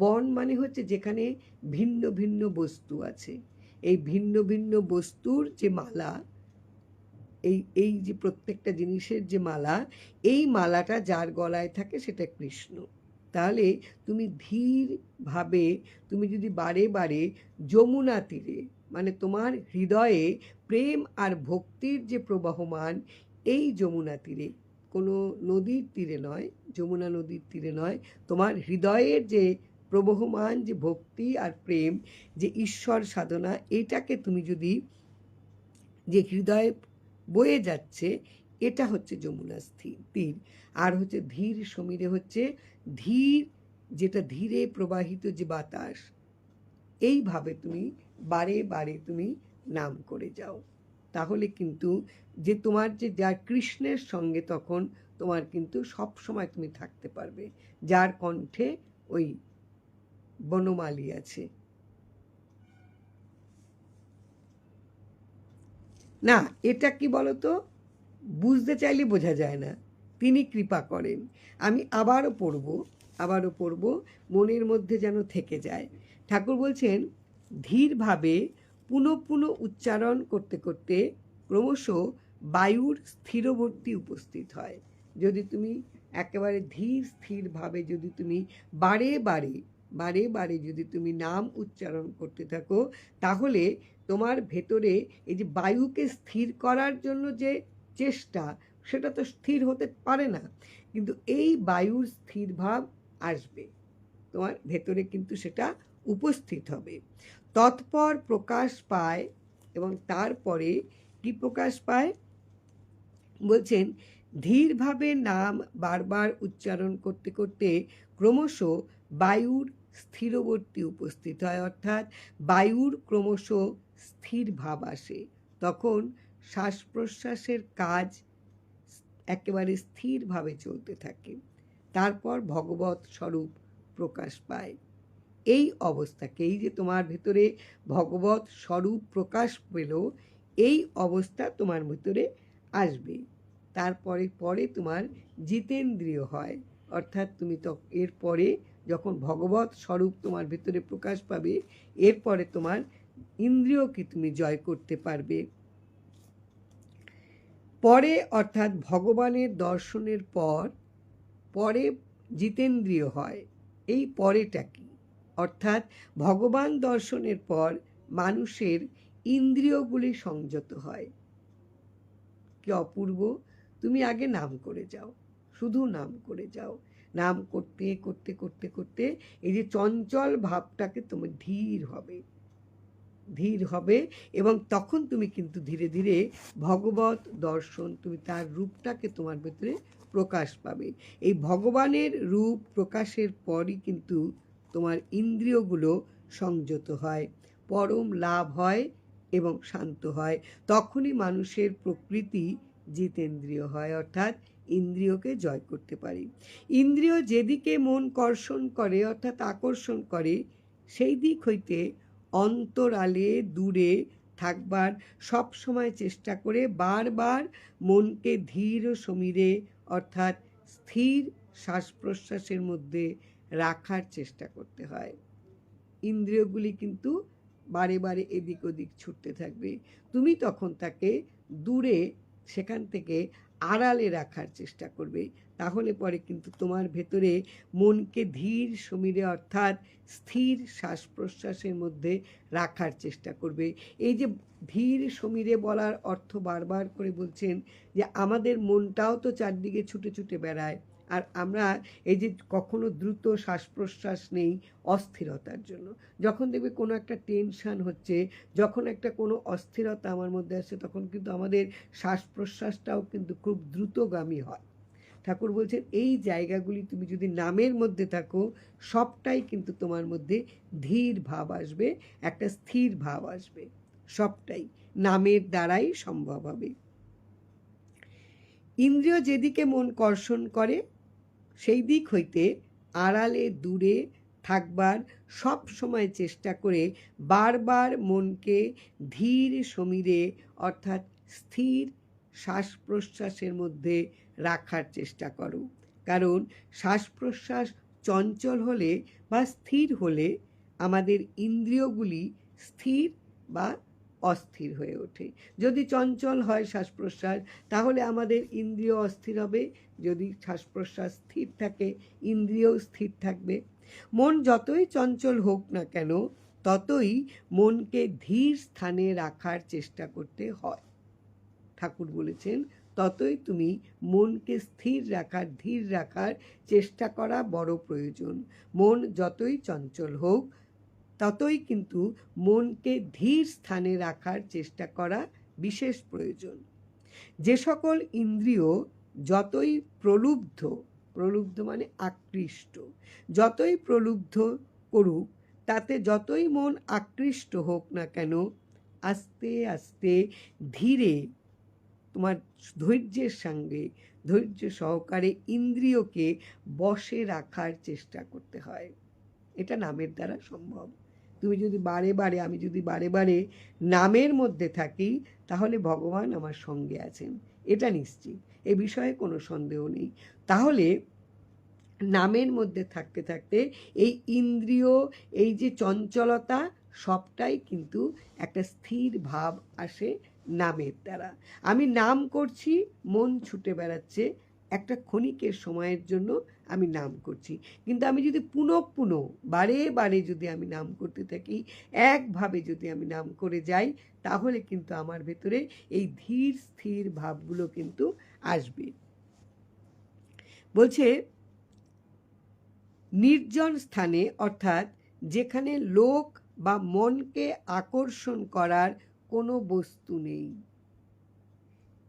Speaker 1: বন মানে হচ্ছে যেখানে ভিন্ন ভিন্ন বস্তু আছে। এই ভিন্ন ভিন্ন বস্তুর যে মালা, এই যে প্রত্যেকটা জিনিসের যে মালা, এই মালাটা যার গলায় থাকে সেটা কৃষ্ণ। তাহলে তুমি ধীরভাবে, তুমি যদি বারে বারে যমুনা তীরে, মানে তোমার হৃদয়ে প্রেম আর ভক্তির যে প্রবাহমান, এই যমুনা তীরে, কোনো নদীর তীরে নয়, যমুনা নদীর তীরে নয়, তোমার হৃদয়ের যে প্রবহমান যে ভক্তি আর প্রেম, যে ঈশ্বর সাধনা, এটাকে তুমি যদি, যে হৃদয়ে বয়ে যাচ্ছে, এটা হচ্ছে যমুনা তীর। আর হচ্ছে ধীর সমীরে হচ্ছে ধীর, যেটা ধীরে প্রবাহিত যে বাতাস। এইভাবে তুমি বারে বারে তুমি নাম করে যাও, তাহলে কিন্তু যে তোমার যে যার কৃষ্ণের সঙ্গে তখন তোমার কিন্তু সব সময় তুমি থাকতে পারবে, যার কণ্ঠে ওই বনমালী আছে। না, এটা কি বলতো, বুঝতে চাইলে বোঝা যায় না, তিনি কৃপা করেন। আমি আবারও পড়ব, মনের মধ্যে যেন থেকে যায়। ঠাকুর বলছেন, ধীরভাবে পুনঃ পুনঃ উচ্চারণ করতে করতে ক্রমশ বায়ুর স্থিরবর্তী উপস্থিত হয়। যদি তুমি একেবারে ধীর স্থিরভাবে যদি তুমি বারে বারে যদি তুমি নাম উচ্চারণ করতে থাকো, তাহলে তোমার ভেতরে এই যে বায়ুকে স্থির করার জন্য যে চেষ্টা, সেটা তো স্থির হতে পারে না, কিন্তু এই বায়ুর স্থির ভাব আসবে তোমার ভেতরে, কিন্তু সেটা উপস্থিত হবে। তৎপর প্রকাশ পায়, এবং তারপরে কি প্রকাশ পায় বলছেন, ধীরভাবে নাম বারবার উচ্চারণ করতে করতে ক্রমশ বায়ুর স্থিরবর্তী উপস্থিত হয়। অর্থাৎ বায়ুর ক্রমশ স্থির ভাব আসে, তখন শ্বাস প্রশ্বাসের কাজ একেবারে স্থিরভাবে চলতে থাকে। তারপর ভগবৎ স্বরূপ প্রকাশ পায়। এই অবস্থাকে, এই যে তোমার ভেতরে ভগবৎ স্বরূপ প্রকাশ পেল, এই অবস্থা তোমার ভেতরে আসবে। তারপরে তোমার জিতেন্দ্রিয় হয়, অর্থাৎ তুমি তো এরপরে যখন ভগবৎ স্বরূপ তোমার ভেতরে প্রকাশ পাবে, এরপরে তোমার ইন্দ্রিয়কে তুমি জয় করতে পারবে। পরে, অর্থাৎ ভগবানের দর্শনের পরে জিতেন্দ্রিয় হয়। এই পরেটা কি? অর্থাৎ ভগবান দর্শনের পর মানুষের ইন্দ্রিয়গুলি সংযত হয়। কি অপূর্ব! তুমি আগে নাম করে যাও, শুধু নাম করে যাও। নাম করতে করতে করতে করতে এই যে চঞ্চল ভাবটাকে তোমার ধীর হবে এবং তখন তুমি কিন্তু ধীরে ধীরে ভগবত দর্শন, তুমি তার রূপটাকে তোমার ভেতরে প্রকাশ পাবে। এই ভগবানের রূপ প্রকাশের পরই কিন্তু তোমার ইন্দ্রিয়গুলো সংযত হয়, পরম লাভ হয় এবং শান্ত হয়। তখনই মানুষের প্রকৃতি জিতেন্দ্রিয় হয়, অর্থাৎ ইন্দ্রিয়কে জয় করতে পারি। ইন্দ্রিয় যেদিকে মন কর্ষণ করে অর্থাৎ আকর্ষণ করে, সেই দিক হইতে অন্তরালে দূরে থাকবার সব সময় চেষ্টা করে বারবার মনকে ধীর ও সমীরে অর্থাৎ স্থির শ্বাস প্রশ্বাসের মধ্যে রাখার চেষ্টা করতে হয়। ইন্দ্রিয়গুলি কিন্তু বারে বারে এদিক ওদিক ছুটতে থাকবে, তুমি তখন তাকে দূরে, সেখান থেকে আড়ালে রাখার চেষ্টা করবে। তাহলে পরে কিন্তু তোমার ভেতরে মনকে ধীর সমীরে অর্থাৎ স্থির শ্বাস প্রশ্বাসের মধ্যে রাখার চেষ্টা করবে। এই যে ধীর সমীরে বলার অর্থ বারবার করে বলছেন যে আমাদের মনটাও তো চারদিকে ছুটে ছুটে বেড়ায়, আর আমরা এই যে কখনো দ্রুত শ্বাস প্রশ্বাস নেই অস্থিরতার জন্য। যখন দেখবে কোনো একটা টেনশান হচ্ছে, যখন একটা কোনো অস্থিরতা আমার মধ্যে আসে, তখন কিন্তু আমাদের শ্বাস প্রশ্বাসটাও কিন্তু খুব দ্রুতগামী হয়। ঠাকুর বলছেন এই জায়গাগুলি তুমি যদি নামের মধ্যে থাকো, সবটাই কিন্তু তোমার মধ্যে ধীর ভাব আসবে, একটা স্থির ভাব আসবে, সবটাই নামের দ্বারাই সম্ভব হবে। ইন্দ্রিয় যেদিকে মন কর্ষণ করে সেই দিক হইতে আড়ালে দূরে থাকবার সব সময় চেষ্টা করে বারবার মনকে ধীর সমীরে অর্থাৎ স্থির শ্বাস প্রশ্বাসের মধ্যে রাখার চেষ্টা করো। কারণ শ্বাস প্রশ্বাস চঞ্চল হলে বা স্থির হলে আমাদের ইন্দ্রিয়গুলি স্থির বা অস্থির হয়ে ওঠে। যদি চঞ্চল হয় শ্বাস প্রশ্বাস, তাহলে আমাদের ইন্দ্রিয় অস্থির হবে। যদি শ্বাস প্রশ্বাস স্থির থাকে, ইন্দ্রিয়ও স্থির থাকবে। মন যতই চঞ্চল হোক না কেন, ততই মনকে ধীর স্থানে রাখার চেষ্টা করতে হয়। ঠাকুর বলেছেন ততই তুমি মনকে স্থির রাখার, ধীর রাখার চেষ্টা করা বড় প্রয়োজন। মন যতই চঞ্চল হোক, ততই কিন্তু মনকে ধীর স্থানে রাখার চেষ্টা করা বিশেষ প্রয়োজন। যে সকল ইন্দ্রিয় যতই প্রলুব্ধ মানে আকৃষ্ট, যতই প্রলুব্ধ করুক, তাতে যতই মন আকৃষ্ট হোক না কেন, আস্তে আস্তে ধীরে তোমার ধৈর্যের সঙ্গে, ধৈর্য সহকারে ইন্দ্রিয়কে বশে রাখার চেষ্টা করতে হয়। এটা নামের দ্বারা সম্ভব। তুমি যদি আমি যদি বারে বারে নামের মধ্যে থাকি, তাহলে ভগবান আমার সঙ্গে আছেন, এটা নিশ্চিত, এ বিষয়ে কোনো সন্দেহ নেই। তাহলে নামের মধ্যে থাকতে থাকতে এই ইন্দ্রিয়, এই যে চঞ্চলতা, সবটাই কিন্তু একটা স্থির ভাব আসে নামের দ্বারা। আমি নাম করছি, মন ছুটে বেড়াচ্ছে, একটা ক্ষণিকের সময়ের জন্য আমি নাম করছি, কিন্তু আমি যদি পুনঃ বারে বারে যদি আমি নাম করতে থাকি, একভাবে যদি আমি নাম করে যাই, তাহলে কিন্তু আমার ভেতরে এই ধীর স্থির ভাবগুলো কিন্তু আসবে। বলছে নির্জন স্থানে অর্থাৎ যেখানে লোক বা মনকে আকর্ষণ করার কোনো বস্তু নেই,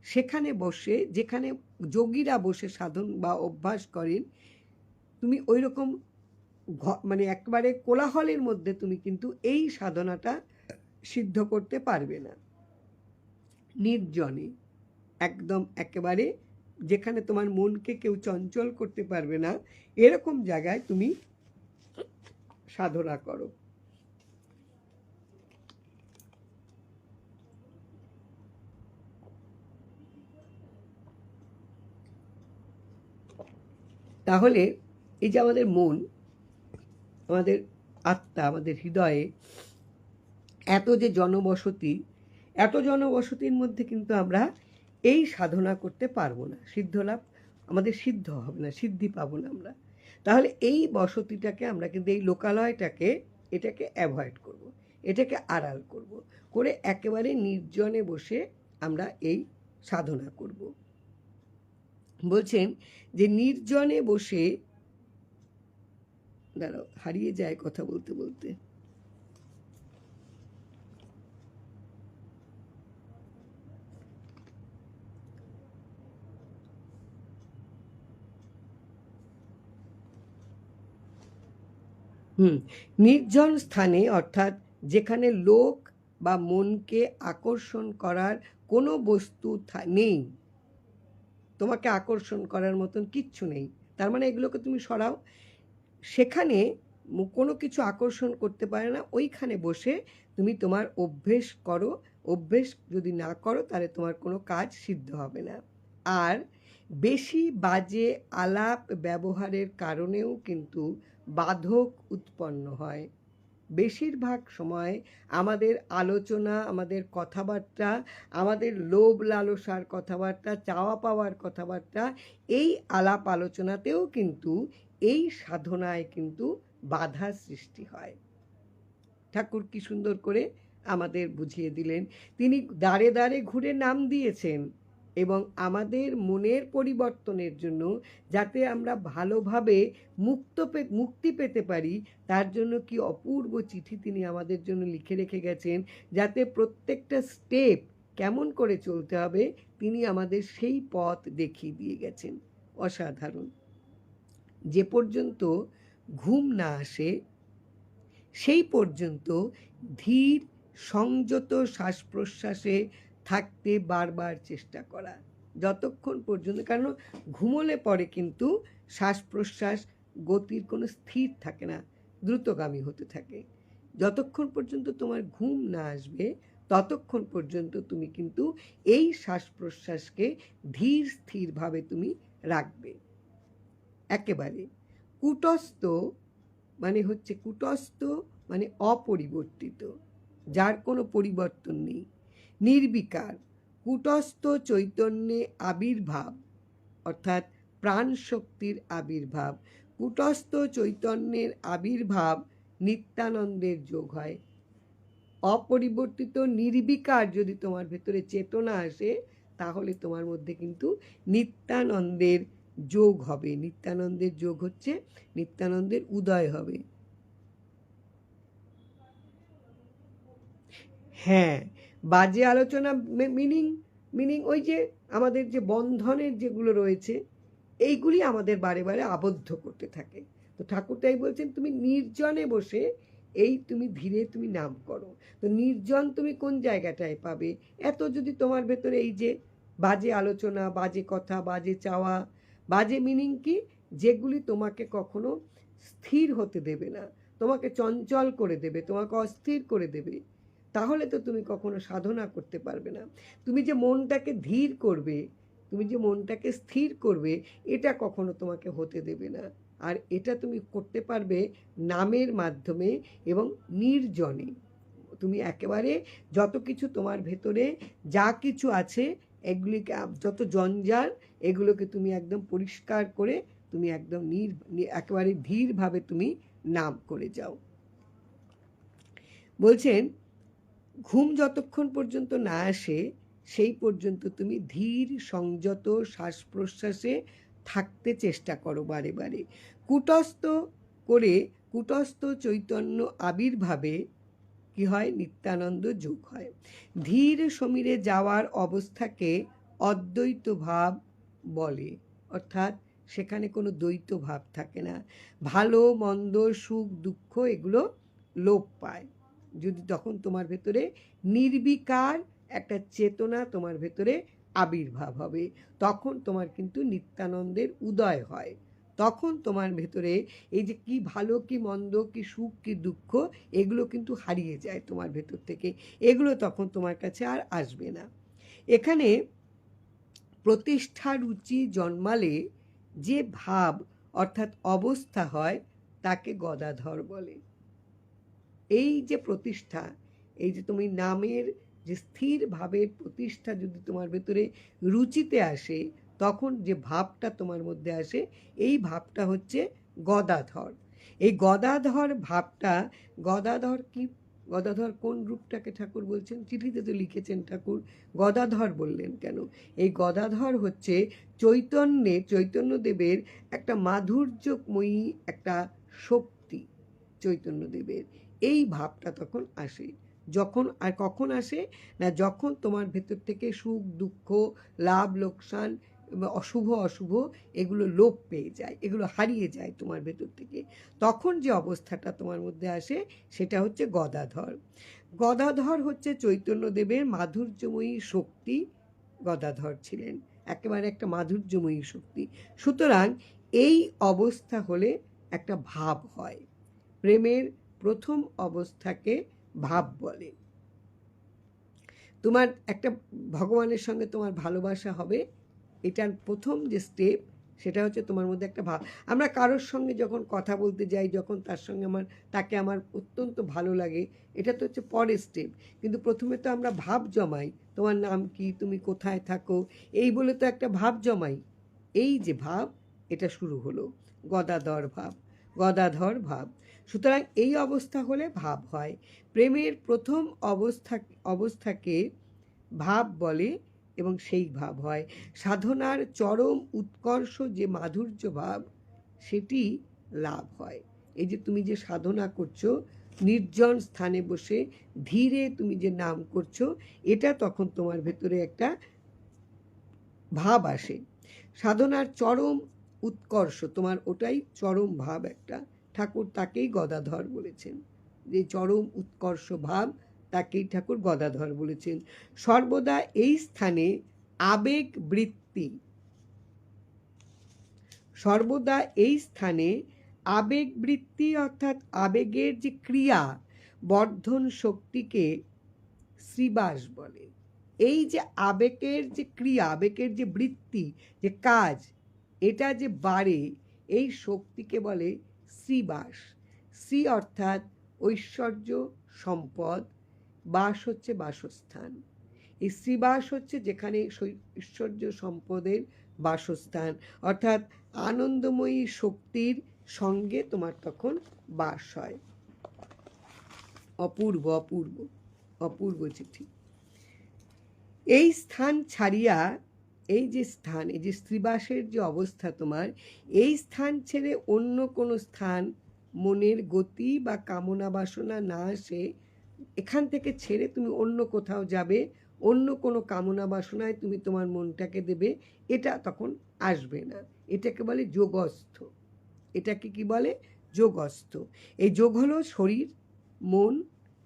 Speaker 1: সেখানে বসে, যেখানে যোগীরা বসে সাধন বা অভ্যাস করেন, তুমি ওই রকম মানে একবারে কোলাহলের মধ্যে তুমি কিন্তু এই সাধনাটা সিদ্ধ করতে পারবে না। নির্জনে, একদম একেবারে যেখানে তোমার মনকে কেউ চঞ্চল করতে পারবে না, এরকম জায়গায় তুমি সাধনা করো। তাহলে এই যে আমাদের মন, আমাদের আত্মা, আমাদের হৃদয়ে এত যে জনবসতি, এত জনবসতির মধ্যে কিন্তু আমরা এই সাধনা করতে পারবো না, সিদ্ধ লাভ আমাদের সিদ্ধ হবে না, সিদ্ধি পাবো না আমরা। তাহলে এই বসতিটাকে আমরা কিন্তু, এই লোকালয়টাকে, এটাকে অ্যাভয়েড করব, এটাকে আড়াল করব, করে একেবারে নির্জনে বসে আমরা এই সাধনা করব। বলছেন যে নির্জনে বসে, দাঁড়াও হারিয়ে যায় কথা বলতে বলতে, নির্জন স্থানে, অর্থাৎ যেখানে লোক বা মনকে আকর্ষণ করার কোনো বস্তু নেই, তোমাকে আকর্ষণ করার মতন কিচ্ছু নেই, তার মানে এগুলোকে তুমি সরাও, সেখানে কোনো কিছু আকর্ষণ করতে পারে না, ওইখানে বসে তুমি তোমার অভ্যেস করো। অভ্যেস যদি না করো তাহলে তোমার কোনো কাজ সিদ্ধ হবে না। আর বেশি বাজে আলাপ ব্যবহারের কারণেও কিন্তু বাধক উৎপন্ন হয়। বেশিরভাগ সময় আমাদের আলোচনা, আমাদের কথাবার্তা, আমাদের লোভ লালসার কথাবার্তা, চাওয়া পাওয়ার কথাবার্তা, এই আলাপ আলোচনাতেও কিন্তু, এই সাধনায় কিন্তু বাধা সৃষ্টি হয়। ঠাকুর কি সুন্দর করে আমাদের বুঝিয়ে দিলেন। তিনি দ্বারে দ্বারে ঘুরে নাম দিয়েছেন এবং আমাদের মনের পরিবর্তনের জন্য, যাতে আমরা ভালোভাবে মুক্তি পেতে পারি, তার জন্য কি অপূর্ব চিঠি তিনি আমাদের জন্য লিখে রেখে গেছেন, যাতে প্রত্যেকটা স্টেপ কেমন করে চলতে হবে তিনি আমাদের সেই পথ দেখিয়ে দিয়ে গেছেন। অসাধারণ। যে পর্যন্ত ঘুম না আসে সেই পর্যন্ত ধীর সংযত শ্বাস প্রশ্বাসে থাকতে বারবার চেষ্টা করা, যতক্ষণ পর্যন্ত, কারণ ঘুমোলে পরে কিন্তু শ্বাস প্রশ্বাস গতির কোনো স্থির থাকে না, দ্রুতগামী হতে থাকে। যতক্ষণ পর্যন্ত তোমার ঘুম না আসবে ততক্ষণ পর্যন্ত তুমি কিন্তু এই শ্বাস প্রশ্বাসকে ধীর স্থিরভাবে তুমি রাখবে একেবারে। কুটস্থ মানে হচ্ছে, কুটস্থ মানে অপরিবর্তিত, যার কোনো পরিবর্তন নেই। নির্বিকার, কুটস্থ চৈতন্যে আবির্ভাব, অর্থাৎ প্রাণ শক্তির আবির্ভাব। কুটস্থ চৈতন্যের আবির্ভাব নিত্যানন্দের যোগ হয়। অপরিবর্তিত নির্বিকার যদি তোমার ভেতরে চেতনা আসে তাহলে তোমার মধ্যে কিন্তু নিত্যানন্দের যোগ হবে। নিত্যানন্দের যোগ হচ্ছে নিত্যানন্দের উদয় হবে। হ্যাঁ, বাজে আলোচনা মিনিং ওই যে আমাদের যে বন্ধনের যেগুলো রয়েছে এইগুলি আমাদের বারে বারে আবদ্ধ করতে থাকে। তো ঠাকুর তাই বলছেন তুমি নির্জনে বসে এই তুমি ধীরে তুমি নাম করো। তো নির্জন তুমি কোন জায়গাটায় পাবে? এত যদি তোমার ভেতরে এই যে বাজে আলোচনা, বাজে কথা, বাজে চাওয়া, বাজে মিনিং কি, যেগুলি তোমাকে কখনো স্থির হতে দেবে না, তোমাকে চঞ্চল করে দেবে, তোমাকে অস্থির করে দেবে, তাহলে তো তুমি কখনো সাধনা করতে পারবে না। তুমি যে মনটাকে ধীর করবে, তুমি যে মনটাকে স্থির করবে, এটা কখনো তোমাকে হতে দেবে না। আর এটা তুমি করতে পারবে নামের মাধ্যমে এবং নির্জনে। তুমি একেবারে যত কিছু তোমার ভেতরে যা কিছু আছে এগুলিকে, যত জঞ্জাল, এগুলোকে তুমি একদম পরিষ্কার করে তুমি একদম একেবারে ধীরভাবে তুমি নাম করে যাও। বলছেন ঘুম যতক্ষণ পর্যন্ত না আসে সেই পর্যন্ত তুমি ধীর সংযত শ্বাস প্রশ্বাসে থাকতে চেষ্টা করো বারে বারে। কুটস্থ চৈতন্য আবির্ভাবে কি হয়? নিত্যানন্দ যোগ হয়। ধীর সমীরে যাওয়ার অবস্থাকে অদ্বৈত ভাব বলে, অর্থাৎ সেখানে কোনো দ্বৈত ভাব থাকে না। ভালো মন্দ, সুখ দুঃখ এগুলো লোপ পায় যদি তখন তোমার ভেতরে নির্বিকার একটা চেতনা তোমার ভেতরে আবির্ভাব হবে, তখন তোমার কিন্তু নিত্যানন্দের উদয় হয়। তখন তোমার ভেতরে এই যে কি ভালো কি মন্দ, কি সুখ কি দুঃখ, এগুলো কিন্তু হারিয়ে যায় তোমার ভেতর থেকে, এগুলো তখন তোমার কাছে আর আসবে না। এখানে প্রতিষ্ঠা রুচি জন্মালে যে ভাব অর্থাৎ অবস্থা হয় তাকে গদাধর বলে। এই যে প্রতিষ্ঠা, এই যে তুমি নামের যে স্থির ভাবের প্রতিষ্ঠা যদি তোমার ভেতরে রুচিতে আসে, তখন যে ভাবটা তোমার মধ্যে আসে এই ভাবটা হচ্ছে গদাধর। এই গদাধর ভাবটা, গদাধর কি, গদাধর কোন রূপটাকে ঠাকুর বলছেন? চিঠিতে তো লিখেছেন ঠাকুর, গদাধর বললেন কেন? এই গদাধর হচ্ছে চৈতন্যদেবের একটা মাধুর্যময়ী একটা শক্তি, চৈতন্যদেবের। এই ভাবটা তখন আসে যখন, আর কখন আসে না, যখন তোমার ভেতর থেকে সুখ দুঃখ, লাভ লোকসান, অশুভ অশুভ এগুলো লোপ পেয়ে যায়, এগুলো হারিয়ে যায় তোমার ভেতর থেকে, তখন যে অবস্থাটা তোমার মধ্যে আসে সেটা হচ্ছে গদাধর। গদাধর হচ্ছে চৈতন্যদেবের মাধুর্যময়ী শক্তি, গদাধর ছিলেন একেবারে একটা মাধুর্যময়ী শক্তি। সুতরাং এই অবস্থা হলে একটা ভাব হয়। প্রেমের প্রথম অবস্থাকে ভাব বলে। তোমার একটা ভগবানের সঙ্গে তোমার ভালোবাসা হবে, এটার প্রথম যে স্টেপ সেটা হচ্ছে তোমার মধ্যে একটা ভাব। আমরা কারোর সঙ্গে যখন কথা বলতে যাই, যখন তার সঙ্গে তাকে আমার অত্যন্ত ভালো লাগে, এটা তো হচ্ছে পরের স্টেপ। কিন্তু প্রথমে তো আমরা ভাব জমাই, তোমার নাম কি, তুমি কোথায় থাকো, এই বলে তো একটা ভাব জমাই। এই যে ভাব, এটা শুরু হলো গদাধর ভাব, গদাধর ভাব। সুতরাং এই অবস্থা হলে ভাব হয়। প্রেমের প্রথম অবস্থাকে ভাব বলে এবং সেই ভাব হয়। সাধনার চরম উৎকর্ষ যে মাধুর্য ভাব, সেটি লাভ হয়। এই যে তুমি যে সাধনা করছো, নির্জন স্থানে বসে ধীরে তুমি যে নাম করছো, এটা তখন তোমার ভেতরে একটা ভাব আসে। সাধনার চরম উৎকর্ষ, তোমার ওটাই চরম ভাব একটা। ঠাকুর তাকেই গদাধর বলেছেন, যে চরম উৎকর্ষ ভাব, তাকেই ঠাকুর গদাধর বলেছেন। সর্বদা এই স্থানে আবেগ বৃত্তি, সর্বদা এই স্থানে আবেগ বৃত্তি অর্থাৎ আবেগের যে ক্রিয়া বর্ধন শক্তিকে শ্রীবাস বলে। এই যে আবেগের যে ক্রিয়া, আবেগের যে বৃত্তি, যে কাজ, এটা যে বাড়ে, এই শক্তিকে বলে শ্রীবাস। শ্রী অর্থাৎ ঐশ্বর্য সম্পদ, বাস হচ্ছে বাসস্থান। এই শ্রীবাস হচ্ছে যেখানে ঐশ্বর্য সম্পদের বাসস্থান, অর্থাৎ আনন্দময়ী শক্তির সঙ্গে তোমার তখন বাস হয়। অপূর্ব অপূর্ব অপূর্ব চিঠি। এই স্থান ছাড়িয়া, এই যে স্থান, এই যে শ্রীবাসের যে অবস্থা তোমার, এই স্থান ছেড়ে অন্য কোনো স্থান মনের গতি বা কামনা বাসনা না আসে, এখান থেকে ছেড়ে তুমি অন্য কোথাও যাবে, অন্য কোনো কামনা বাসনায় তুমি তোমার মনটাকে দেবে, এটা তখন আসবে না। এটাকে বলে যোগস্থ। এটাকে কি বলে? যোগস্থ। এই যোগ হলো শরীর, মন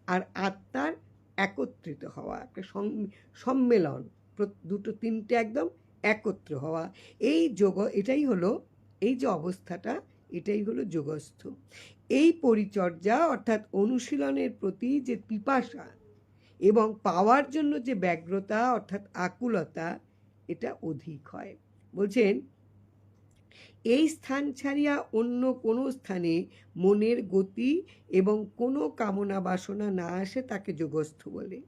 Speaker 1: আর আত্মার একত্রিত হওয়া, একটা সম্মেলন, দুটো তিনটে একদম একত্র হওয়া। এই যোগ, এটাই হলো এই যে অবস্থাটা, এটাই হলো যোগস্থ। এই পরিচর্যা অর্থাৎ অনুশীলনের প্রতি যে পিপাসা এবং পাওয়ার জন্য যে ব্যগ্রতা অর্থাৎ আকুলতা, এটা অধিক হয়। বলছেন, এই স্থান ছাড়িয়া অন্য কোনো স্থানে মনের গতি এবং কোনো কামনা বাসনা না আসে, তাকে যোগস্থ বলে।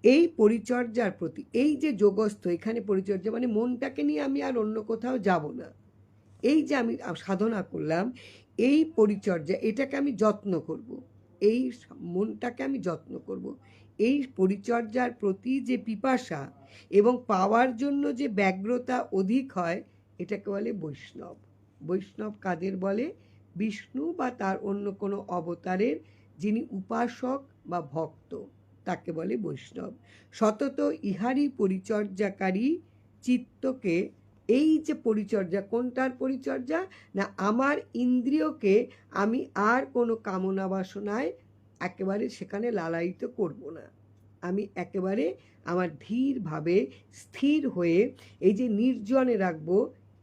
Speaker 1: এই পরিচর্যার প্রতি, এই যে যোগস্থ, এখানে পরিচর্যা মানে মনটাকে নিয়ে আমি আর অন্য কোথাও যাব না। এই যে আমি সাধনা করলাম, এই পরিচর্যা, এটাকে আমি যত্ন করব, এই মনটাকে আমি যত্ন করব। এই পরিচর্যার প্রতি যে পিপাসা এবং পাওয়ার জন্য যে ব্যগ্রতা অধিক হয়, এটাকে বলে বৈষ্ণব। বৈষ্ণব কাদের বলে? বিষ্ণু বা তার অন্য কোনো অবতারের যিনি উপাসক বা ভক্ত, তাকে বলে বৈষ্ণব। সতত ইহারি পরিচর্যাকারী চিত্তকে, এই যে পরিচর্যা, কোনটার পরিচর্যা না, আমার ইন্দ্রিয়কে আমি আর কোনো কামনা বাসনায় একেবারে সেখানে লালায়িত করব না। আমি একেবারে আমার ধীরভাবে স্থির হয়ে এই যে নির্জনে রাখবো,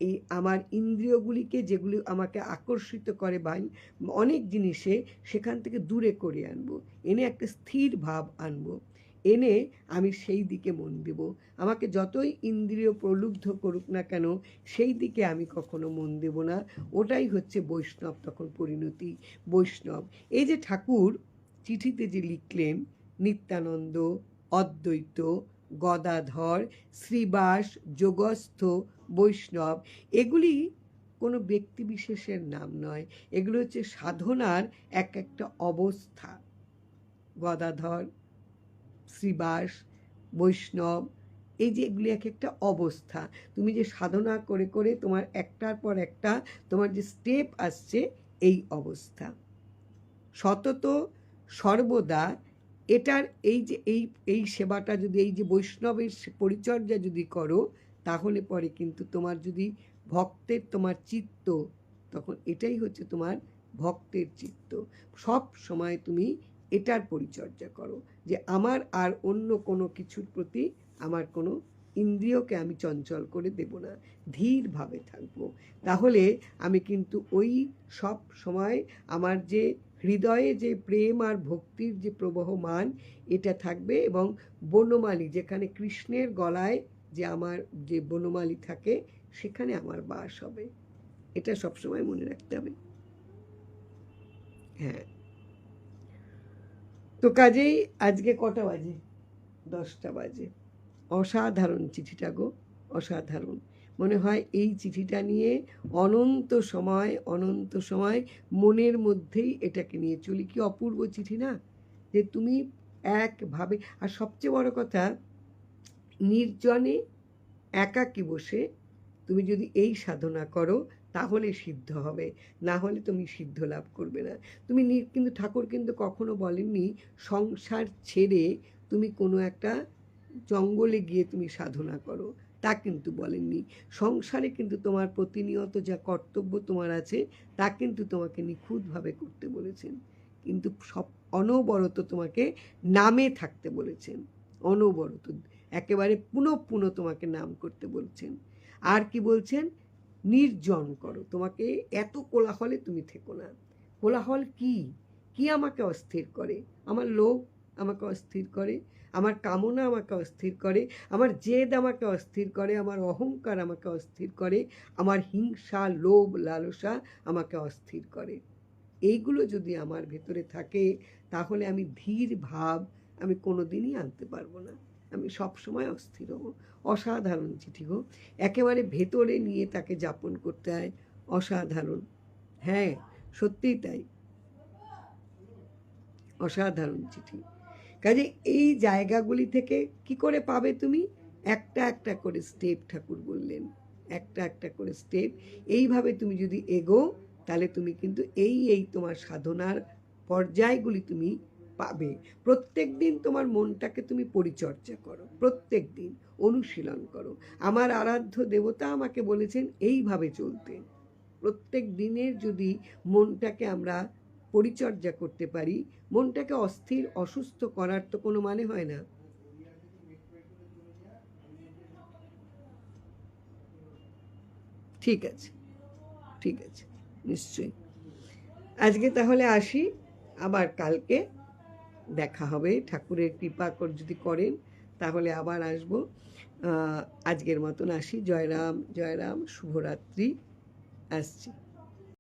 Speaker 1: এই আমার ইন্দ্রিয়গুলিকে, যেগুলি আমাকে আকর্ষিত করে বা অনেক জিনিসে, সেখান থেকে দূরে করে আনবো, এনে একটা স্থির ভাব আনবো, এনে আমি সেই দিকে মন দেব। আমাকে যতই ইন্দ্রিয় প্রলুব্ধ করুক না কেন, সেই দিকে আমি কখনো মন দেব না। ওটাই হচ্ছে বৈষ্ণব তখন পরিণতি, বৈষ্ণব। এই যে ঠাকুর চিঠিতে যে লিখলেন, নিত্যানন্দ, অদ্বৈত, গদাধর, শ্রীবাস, যোগস্থ, বৈষ্ণব, এগুলি কোনো ব্যক্তি বিশেষের নাম নয়, এগুলো হচ্ছে সাধনার এক একটা অবস্থা। গদাধর, শ্রীবাস, বৈষ্ণব, এই যে এগুলি এক একটা অবস্থা। তুমি যে সাধনা করে করে তোমার একটার পর একটা তোমার যে স্টেপ আসছে, এই অবস্থা সতত সর্বদা এটার এই যে এই সেবাটা যদি, এই যে বৈষ্ণবের পরিচর্যা যদি করো, তাহলে পরে কিন্তু তোমার যদি ভক্তের তোমার চিত্ত, তখন এটাই হচ্ছে তোমার ভক্তের চিত্ত। সব সময় তুমি এটার পরিচর্যা করো যে আমার আর অন্য কোনো কিছুর প্রতি আমার কোনো ইন্দ্রিয়কে আমি চঞ্চল করে দেব না, ধীরভাবে থাকবো। তাহলে আমি কিন্তু ওই সব সময় আমার যে হৃদয়ে যে প্রেম আর ভক্তির যে প্রবহমান, এটা থাকবে। এবং বনমালী, যেখানে কৃষ্ণের গলায় যে আমার যে বনমালী থাকে, সেখানে আমার বাস হবে। এটা সবসময় মনে রাখতে হবে। হ্যাঁ, তো কাজেই আজকে কটা বাজে? 10টা বাজে। অসাধারণ চিঠিটা গো, অসাধারণ। মনে হয় এই চিঠিটা নিয়ে অনন্ত সময় মনের মধ্যেই এটাকে নিয়ে চলি। কি অপূর্ব চিঠি না, যে তুমি একভাবে, আর সবচেয়ে বড় কথা, নির্জনে একাকী বসে তুমি যদি এই সাধনা করো, তাহলে সিদ্ধ হবে, না হলে তুমি সিদ্ধ লাভ করবে না। তুমি কিন্তু ঠাকুর কিন্তু কখনো বলেননি সংসার ছেড়ে তুমি কোনো একটা জঙ্গলে গিয়ে তুমি সাধনা করো, তা কিন্তু বলেননি। সংসারে কিন্তু তোমার প্রতিনিয়ত যা কর্তব্য তোমার আছে, তা কিন্তু তোমাকে নিখুঁতভাবে করতে বলেছেন। কিন্তু সব অনবরত তোমাকে নামে থাকতে বলেছেন, অনবরত একেবারে পুনঃ তোমাকে নাম করতে বলছেন। আর কি বলছেন? নির্জন করো, তোমাকে এত কোলাহলে তুমি থেকো না। কোলাহল কি কি আমাকে অস্থির করে? আমার লোভ আমাকে অস্থির করে, আমার কামনা আমাকে অস্থির করে, আমার জেদ আমাকে অস্থির করে, আমার অহংকার আমাকে অস্থির করে, আমার হিংসা, লোভ, লালসা আমাকে অস্থির করে। এইগুলো যদি আমার ভেতরে থাকে, তাহলে আমি ধীর ভাব আমি কোনোদিনই আনতে পারবো না, আমি সবসময় অস্থির হব। অসাধারণ চিঠি গো, একেবারে ভেতরে নিয়ে তাকে যাপন করতে হয়। অসাধারণ, হ্যাঁ সত্যিই তাই, অসাধারণ চিঠি। কাজে এই জায়গাগুলি থেকে কি করে পাবে তুমি? একটা একটা করে স্টেপ, ঠাকুর বললেন, একটা একটা করে স্টেপ। এইভাবে তুমি যদি এগো, তাহলে তুমি কিন্তু এই তোমার সাধনার পর্যায়গুলি তুমি পাবে। প্রত্যেক দিন তোমার মনটাকে তুমি পরিচর্যা করো, প্রত্যেক দিন অনুশীলন করো। আমার আরাধ্য দেবতা আমাকে বলেছেন এইভাবে চলতে। প্রত্যেক দিনের যদি মনটাকে আমরা পরিচর্যা করতে পারি, মনটাকে অস্থির অসুস্থ করার তো কোনো মানে হয় না। ঠিক আছে, ঠিক আছে, নিশ্চয়ই। আজকে তাহলে আসি, আবার কালকে দেখা হবে, ঠাকুরের কৃপা যদি করেন তাহলে আবার আসবো। আজকের মতন আসি। জয়রাম, জয়রাম, শুভরাত্রি, আসছি।